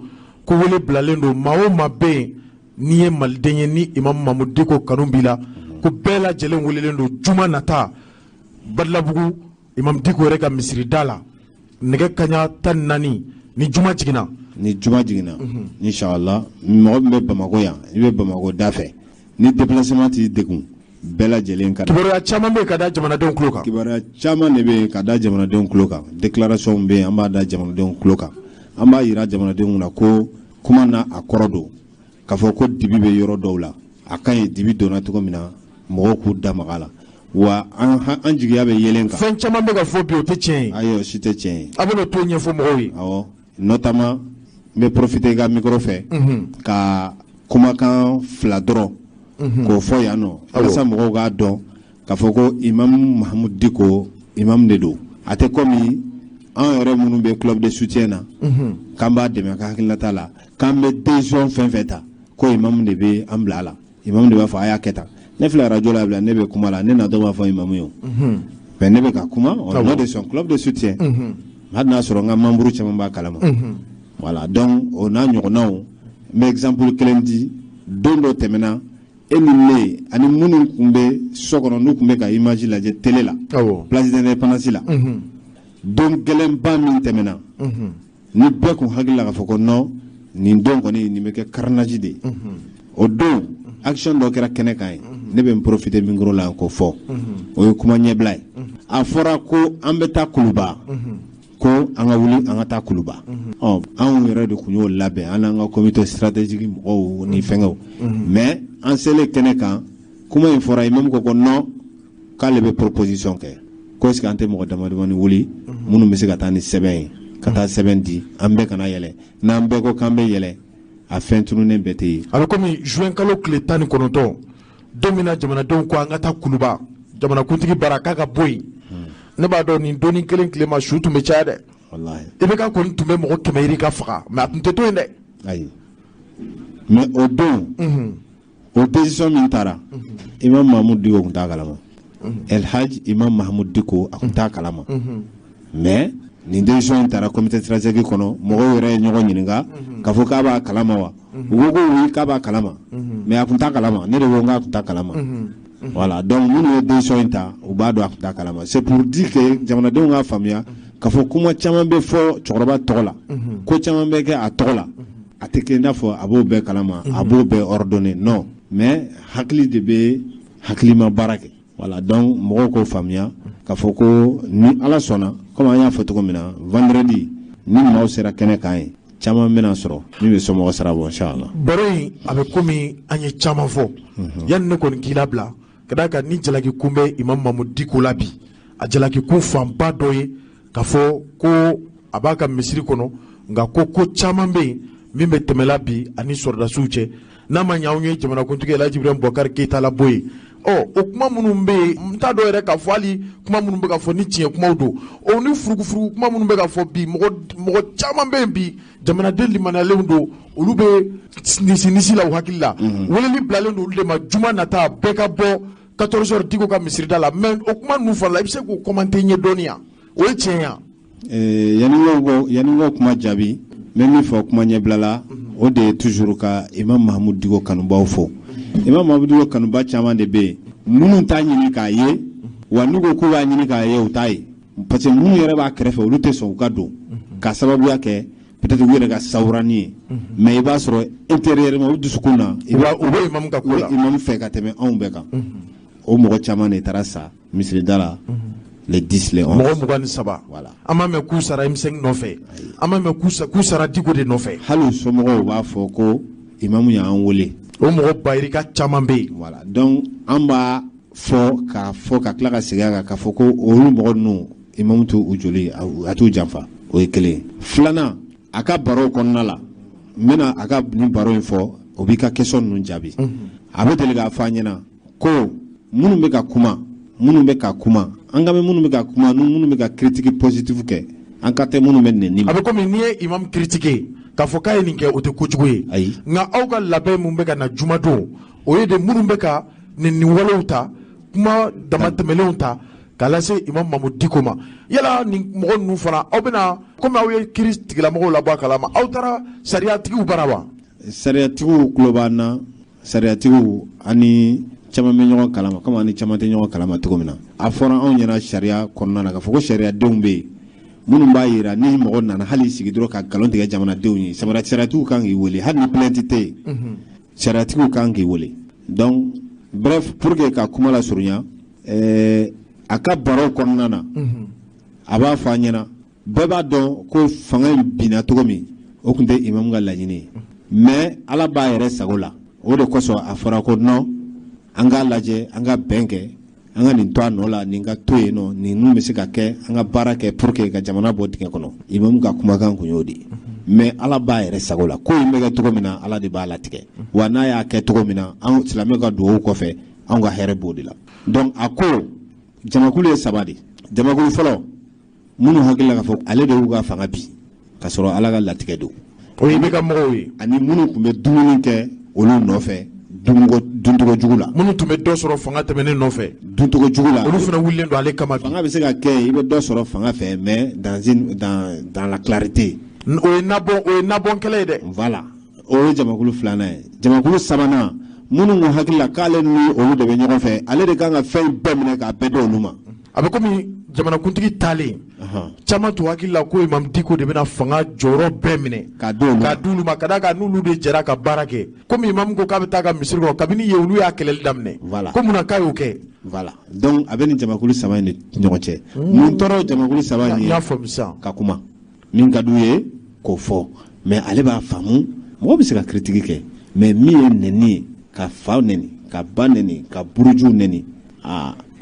ko wele bilalen don maa o maa bɛ yen n'i ye maliden ye ni Imam Mahamoud Diko kanu b'i la ko bɛɛ lajɛlen welelen don juma nata Badalabugu Imam Diko yɛrɛ ka misirida la nɛgɛ kaɲa 14 ni juma jiginna inshallah mɔgɔ min bɛ Bamako yan i bɛ Bamako da fɛ ni déplacement t'i degun bɛɛ lajɛlen ka kibaruya caman bɛ ka da jamanadenw tulo kan kibaruya caman de bɛ ka da jamanadenw tulo kan déclaration bɛ yen an b'a da jamanadenw tulo kan an b'a yira jamanadenw na ko kuma na a kɔrɔ don k'a fɔ ko dibi bɛ yɔrɔ dɔw la a ka ɲi dibi donna cogo min na mɔgɔw k'u da maga la wa an jigiya bɛ yelen kan fɛn caman bɛ ka fɔ bi o tɛ tiɲɛ ye ayi o si tɛ tiɲɛ ye a bɛ n'o to ɲɛfɔ mɔgɔw ye awɔ notamment n bɛ profiter ka micro fɛ ka kumakan fila dɔrɔn k'o fɔ yan nɔ walasa mɔgɔw k'a dɔn k'a fɔ ko Imam Mahamoud Diko imam de don a tɛ komi an yɛrɛ minnu bɛ club de soutien na k'an b'a dɛmɛ ka hakilinata la k'an bɛ décision fɛn fɛn ta ko imam de bɛ an bila a la imam de b'a fɔ a y'a kɛ tan ne filɛ radio la bila ne bɛ kuma la ne natɔ b'a fɔ imam ye o mais ne bɛ ka kuma au nom de son club de soutien hali n'a sɔrɔ n ka membre caman b'a kalama voilà donc o n'a ɲɔgɔnnaw n bɛ exemple kelen di don dɔ tɛmɛna e ni ne ani minnu tun bɛ so kɔnɔ n'u tun bɛ ka image lajɛ télé la place de l'indépendance la don gɛlɛnba min tɛmɛna ni bɛɛ kun hakili la k'a fɔ ko non nin don kɔni nin bɛ kɛ carnage de o don action dɔ kɛra kɛnɛ kan ye ne bɛ n profiter micro la k'o fɔ o ye kuma ɲɛbila ye a fɔra ko an bɛ taa Kuluba ko an ka wuli an ka taa Kuluba anw yɛrɛ de tun y'o labɛn an n'an ka comité stratégique mɔgɔw ni fɛngɛw mais an selen kɛnɛ kan kuma in fɔra imam ko non k'ale bɛ proposition kɛ ko est-ce que an tɛ mɔgɔ damadamani wuli minnu bɛ se ka taa ni sɛbɛn ye ka taa sɛbɛn di an bɛɛ kana yɛlɛ n'an bɛɛ ko k'an bɛ yɛlɛ a fɛn tununnen bɛɛ tɛ yen a bɛ komi juin kalo tile 19 don min na jamanadenw ko an ka taa Kuluba jamanakuntigi bara k'a ka bɔ yen ne b'a dɔn nin doni kelen tile ma su tun bɛ caya dɛ wallahi IBK kɔni tun bɛ mɔgɔ 100 yiri ka faga mais a tun tɛ to yen dɛ ayi mais o don o décision min taara Imam Mahamoud Diko tun t'a kalama El Hadj Imam Mahamoud Diko a tun t'a kalama mais nin décision in taara comité stratégique kɔnɔ mɔgɔw yɛrɛ ye ɲɔgɔn ɲininka k'a fɔ k'a b'a kalama wa u ko ko oui k'a b'a kalama mais a tun t'a kalama ne de ko k'a tun t'a kalama voilà donc minnu ye décision in ta u b'a dɔn a tun t'a kalama c'est pour dire que jamanadenw k'a faamuya k'a fɔ kuma caman bɛ fɔ cɛkɔrɔba tɔgɔ la ko caman bɛ kɛ a tɔgɔ la a tɛ kɛ i n'a fɔ a b'o bɛɛ kalama a b'o bɛɛ ordonné non mais hakili de bɛ hakilima baara kɛ voilà donc mɔgɔw k'o faamuya k'a fɔ ko ni ala sɔnna comme an y'a fɔ cogo min na vendredi ni maaw sera kɛnɛ kan ye caman bɛna sɔrɔ min bɛ somɔgɔ sara bɔ inshallah baro in a bɛ komi an ye caman fɔ yanni ne kɔni k'i labila ka d'a kan ni jalaki kun bɛ Imam Mamudu Diko la bi a jalaki kun fanba dɔ ye k'a fɔ ko a b'a ka misiri kɔnɔ nka ko caman bɛ yen min bɛ tɛmɛla bi ani sɔrɔdasiw cɛ n'a ma ɲɛ anw ye jamanakuntigi Elhaji Ibrahim Boubacar Keita la bɔ yen o kuma minnu bɛ yen n t'a dɔn yɛrɛ k'a fɔ hali kuma minnu bɛ ka fɔ ni tiɲɛ kumaw don o ni furugufurugu kuma minnu bɛ ka fɔ bi mɔgɔ caman bɛ yen bi jamanaden limaniyalen don olu bɛ nisi la u hakili la weleli bilalen don olu de ma juma nata bɛɛ ka bɔ 14 heures Diko ka misirida la mais o kuma ninnu fɔra la i bɛ se k'o commenter ɲɛ dɔɔni yan o ye tiɲɛ yan. yanni n ko kuma jaabi n bɛ min fɔ kuma ɲɛbila la o de ye toujours ka Imam Mahamudu Diko kanubaw fɔ Imam Mahamudu Diko kanuba caman de bɛ yen minnu t'a ɲini k'a ye wa n'u ko k'u b'a ɲini k'a ye u t'a ye parce que minnu yɛrɛ b'a kɛrɛfɛ olu tɛ sɔn u ka don k'a sababuya kɛ peut-être u yɛrɛ ka sawurani ye mais i b'a sɔrɔ intérieurement u dusukun na u bɛ imamu ka ko la imamu fɛ ka tɛmɛ anw bɛɛ kan o mɔgɔ caman de taara sa misirida la les 10 les 11 mɔgɔ 23 voilà an m'a mɛn k'u sara M5 nɔfɛ an m'a mɛn k'u sara Diko de nɔfɛ hali u somɔgɔw b'a fɔ ko imamu y'an wele o mɔgɔ bayirika caman bɛ yen voilà donc an b'a fɔ ka tila ka segin a kan k'a fɔ ko olu mɔgɔ ninnu imamu t'u joli a t'u janfa o ye kelen filanan a ka baro kɔnɔna la n bɛna a ka nin baro in fɔ o b'i ka question ninnu jaabi a bɛ deli k'a fɔ an ɲɛna ko minnu bɛ ka kuma an ka mɛn minnu bɛ ka kuma ni minnu bɛ ka critique positive kɛ an ka tɛ minnu bɛ nɛni ma. a bɛ komi n'i ye imam critiquer k'a fɔ k'a ye nin kɛ o tɛ kojugu ye ayi nka aw ka labɛn mun bɛ ka na juma don o ye de minnu bɛ ka nɛni walew ta kuma damatɛmɛlenw ta k'a lase Imam Mamudu Diko ma yala nin mɔgɔ ninnu fana aw bɛna komi aw ye kiiri tigilamɔgɔw labɔ a kalama aw taara sariyatigiw bara wa. sariyatigiw tulo b'an na sariyatigiw ani caman bɛ ɲɔgɔn kalama komi ani caman tɛ ɲɔgɔn kalama cogo min na a fɔra anw ɲɛna sariya kɔnɔna na k'a fɔ ko sariyadenw bɛ yen minnu b'a yira ni mɔgɔ nana hali sigi dɔrɔn ka nkalon tigɛ jamanadenw ye sariyatigiw kan k'i wele hali ni plainte tɛ yen sariyatigiw kan k'i wele donc bref pour que ka kuma la surunya a ka baro kɔnɔna na a b'a fɔ an ɲɛna bɛɛ b'a dɔn ko fanga in binna cogo min o tun tɛ imamu ka laɲini ye mais ala b'a yɛrɛ sago la o de kosɔn a fɔra ko non an k'a lajɛ an ka bɛn kɛ an ka nin to a nɔ la nin ka to yen nɔ nin bɛ se ka kɛ an ka baara kɛ pour que ka jamana bɔ dingɛ kɔnɔ imamu ka kumakan kun y'o de ye mais ala b'a yɛrɛ sago la ko in bɛ kɛ cogo min na ala de b'a latigɛ wa n'a y'a kɛ cogo min na an silamɛ ka dugawu kɔfɛ an ka hɛrɛ b'o de la donc a ko jamakulu ye saba de jamakulu fɔlɔ minnu hakili la k'a fɔ ale de y'u ka fanga bi ka sɔrɔ ala ka latigɛ don o ye bɛ ka mɔgɔw ye ani minnu tun bɛ dumuni kɛ olu nɔfɛ duntogo jugu la minnu tun bɛ dɔ sɔrɔ fanga tɛmɛnen nɔfɛ duntogo jugu la olu fana wulilen don ale kama fanga bɛ se ka kɛ i bɛ dɔ sɔrɔ fanga fɛ mais dans la clarté o ye nabɔn kɛlɛ ye dɛ voilà o ye jamakulu filanan ye jamakulu sabanan minnu ko hakili la k'ale ni olu de bɛ ɲɔgɔn fɛ ale de kan ka fɛn bɛɛ minɛ k'a bɛɛ dɔn olu ma a bɛ komi jamanakuntigi taalen caman tun hakili la ko Imam Diko de bɛna fanga jɔyɔrɔ bɛɛ minɛ k'a di olu ma ka d'a kan n'olu de jɛra ka baara kɛ komi Imam ko k'a bɛ taa ka misiri kɔnɔ kabini ye olu y'a kɛlɛli daminɛ voilà ko munna k'a y'o kɛ voilà donc a bɛ nin jamakulu saba in de ɲɔgɔn cɛ mun tɔɔrɔ jamakulu saba in ye y'a faamu sisan ka kuma min ka d'u ye k'o fɔ mais ale b'a faamu mɔgɔ bɛ se ka critique kɛ mais min ye nɛni ye ka fa nɛni ka ba nɛni ka buruju nɛni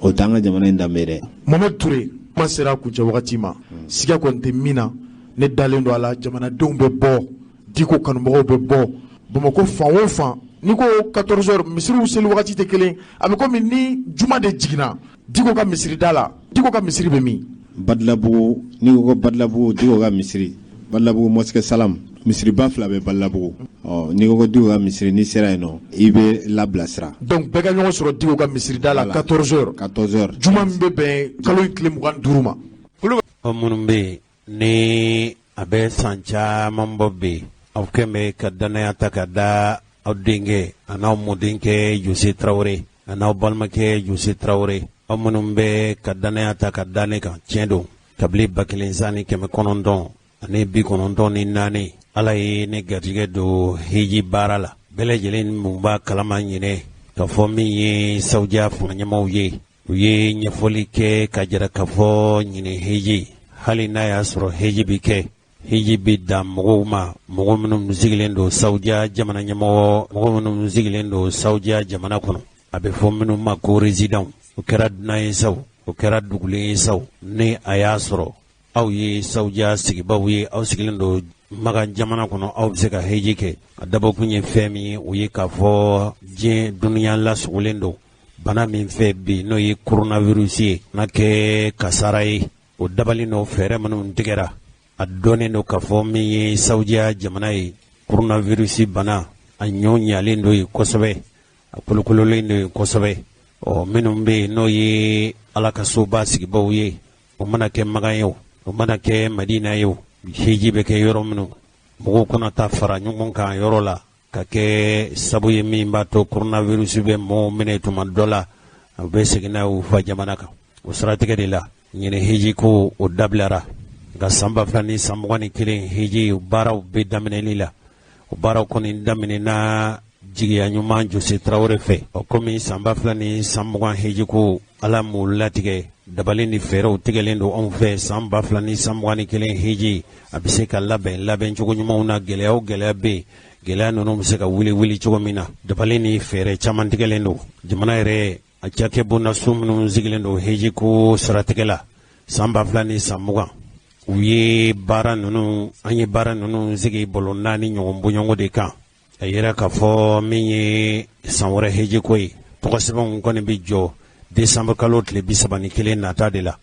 o t'an ka jamana in danbe dɛ. Mohamed Touré kuma sera kuncɛ wagati ma siga kɔni tɛ min na ne dalen don a la jamanadenw bɛ bɔ Diko kanubagaw bɛ bɔ Bamakɔ fan o fan n'i ko 14 heures misiriw seli wagati tɛ kelen a bɛ komi ni juma de jiginna Diko ka misirida la Diko ka misiri bɛ min. Badilabugu n'i ko Badilabugu Diko ka misiri Badilabugu mosquée Salam misiriba fila bɛ Badilabugu n'i ko Diko ka misiri n'i sera yen nɔ i bɛ labilasira. donc bɛɛ ka ɲɔgɔn sɔrɔ Diko ka misirida la 14 heures juma min bɛ bɛn kalo in tile 25 ma. aw minnu bɛ ni a bɛ san caman bɔ bi aw kɛn bɛ ka danaya ta ka da aw denkɛ a n'aw mɔdenkɛ Jose Traoré a n'aw balimakɛ Jose Traoré aw minnu bɛ ka danaya ta ka da ne kan tiɲɛ don kabili 1994 ani 94 Ala ye ne garijɛgɛ don hiji baara la bɛɛ lajɛlen mun b'a kalama ɲinɛ ka fɔ min ye Saudiya fanga ɲɛmaaw ye u ye ɲɛfɔli kɛ ka jira ka fɔ ɲinɛ hiji hali n'a y'a sɔrɔ hiji bi kɛ hiji bi dan mɔgɔw ma mɔgɔ minnu sigilen don Saudiya jamana ɲɛmɔgɔ mɔgɔ minnu sigilen don Saudiya jamana kɔnɔ a bɛ fɔ minnu ma ko résident o kɛra dunan ye saw o kɛra dugulen ye saw ni a y'a sɔrɔ aw ye Saudiya sigibaw ye aw sigilen don Magan jamana kɔnɔ aw bɛ se ka hiji kɛ a dabɔkun ye fɛn min ye o ye k'a fɔ diɲɛ duniya lasugulen don bana min fɛ bi n'o ye coronavirus ye n'a kɛ kasara ye o dabali n'o fɛɛrɛ minnu tigɛra a dɔnnen don k'a fɔ min ye Saudiya jamana ye coronavirus bana a ɲɔ ɲalen don yen kosɛbɛ a kolokololen don yen kosɛbɛ minnu bɛ yen n'o ye Ala ka soba sigibaw ye o mana kɛ Magan ye o mana kɛ Madina ye o hiji bɛ kɛ yɔrɔ minnu mɔgɔw kana taa fara ɲɔgɔn kan yɔrɔ la ka kɛ sabu ye min b'a to coronavirus bɛ mɔgɔw minɛ tuma dɔ la a bɛ segin n'a ye u fa jamana kan o siratigɛ de la ɲinɛ hiji ko o dabilara nka san 2021 hiji baaraw bɛ daminɛli la o baaraw kɔni daminɛna jigiya ɲuman Jose Traoré fɛ komi san 2020 hiji ko Ala m'o latigɛ dabali ni fɛɛrɛw tigɛlen don anw fɛ san 2021 hiji a bɛ se ka labɛn cogo ɲumanw na gɛlɛya bɛ yen gɛlɛya ninnu bɛ se ka wuli cogo min na dabali ni fɛɛrɛ caman tigɛlen don jamana yɛrɛ a cakɛ bondaso minnu sigilen don hiji ko siratigɛ la san 2020 u ye baara ninnu an ye baara ninnu sigi bolo 4 ɲɔgɔn bɔɲɔgɔn de kan a yɛrɛ ka fɔ min ye san wɛrɛ hiji ko ye tɔgɔ sɛbɛnw kɔni bɛ jɔ décembre kalo tile 31 nata de la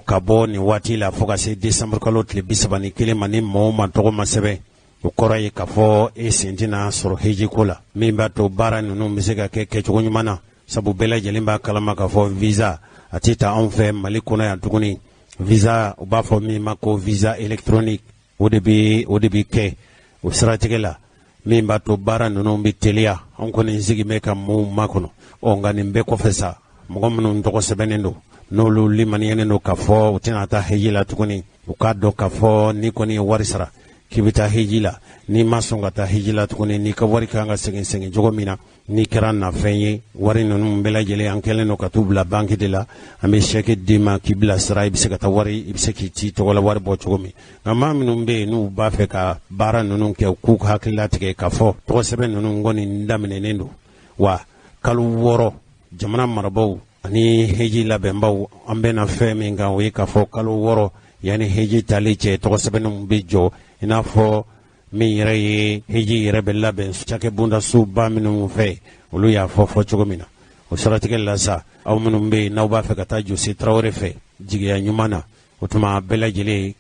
ka bɔ nin waati la fo ka se décembre kalo tile 31 ma ni mɔgɔw ma tɔgɔ ma sɛbɛn o kɔrɔ ye k'a fɔ e sen tɛna sɔrɔ hiji ko la min b'a to baara ninnu bɛ se ka kɛ kɛcogo ɲuman na sabu bɛɛ lajɛlen b'a kalama k'a fɔ visa a tɛ ta anw fɛ Mali kɔnɔ yan tuguni visa u b'a fɔ min ma ko visa électronique o de bɛ kɛ o siratigɛ la min b'a to baara ninnu bɛ teliya anw kɔni sigi bɛ ka mɔɔw makɔnɔ nka nin bɛɛ kɔfɛ sa mɔgɔ minnu tɔgɔ sɛbɛnnen don n'olu limaniyɛnen don k'a fɔ u tɛna taa hiji la tuguni u k'a dɔn k'a fɔ ni kɔni ye wari sara k'i bɛ taa hiji la n'i ma sɔn ka taa hiji la tuguni n'i ka wari kan ka segin cogo min na n'i kɛra nafɛn ye wari ninnu bɛɛ lajɛlen an kɛlen don ka t'u bila banki de la an bɛ sɛki d'i ma k'i bila sira i bɛ se ka taa wari i bɛ se k'i ci tɔgɔ la wari bɔ cogo min nka maa minnu bɛ yen n'u b'a fɛ ka baara ninnu kɛ k'u hakili latigɛ k'a fɔ tɔgɔ sɛbɛn ninnu kɔni daminɛnen don wa kalo 6 jamana marabaaw ani hiji labɛnbaw an bɛna fɛn min kan o ye k'a fɔ kalo 6 yanni hiji tali cɛ tɔgɔ sɛbɛnninw bɛ jɔ i n'a fɔ min yɛrɛ ye hiji yɛrɛ bɛ labɛn cakɛ bondasoba minnu fɛ olu y'a fɔ cogo min na o siratigɛ la sa aw minnu bɛ yen n'aw b'a fɛ ka taa Jose Traoré fɛ jigiya ɲuman na o tuma bɛɛ lajɛlen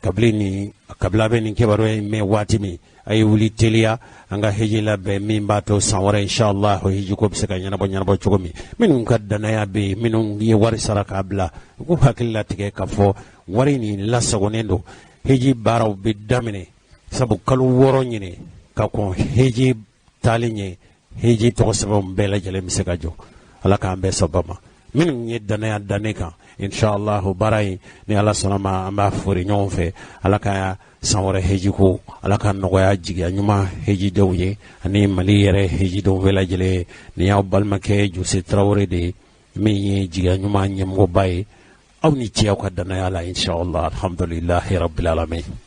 kabila bɛ nin kibaruya in mɛn waati min a ye wuli teliya an ka hiji labɛn min b'a to san wɛrɛ inshallah hiji ko bɛ se ka ɲɛnabɔ cogo min minnu ka danaya bɛ yen minnu ye wari sara k'a bila u k'u hakili latigɛ k'a fɔ wari nin lasagonen don hiji baaraw bɛ daminɛ sabu kalo 6 ɲini ka kɔn hiji taali ɲɛ hiji tɔgɔ sɛbɛnw bɛɛ lajɛlen bɛ se ka jɔ ala k'an bɛɛ sababa ma minnu ye danaya dan ne kan inshallah baara in ni ala sɔnna ma an b'a fori ɲɔgɔn fɛ ala ka san wɛrɛ hiji ko ala ka nɔgɔya jigiya ɲuman hiji denw ye ani Mali yɛrɛ hiji denw bɛɛ lajɛlen ni y'aw balimakɛ Jose Traoré de ye min ye jigiya ɲuman ɲɛmɔgɔba ye aw ni ce aw ka danaya la inshallah alhamdulillahi rabbil alamin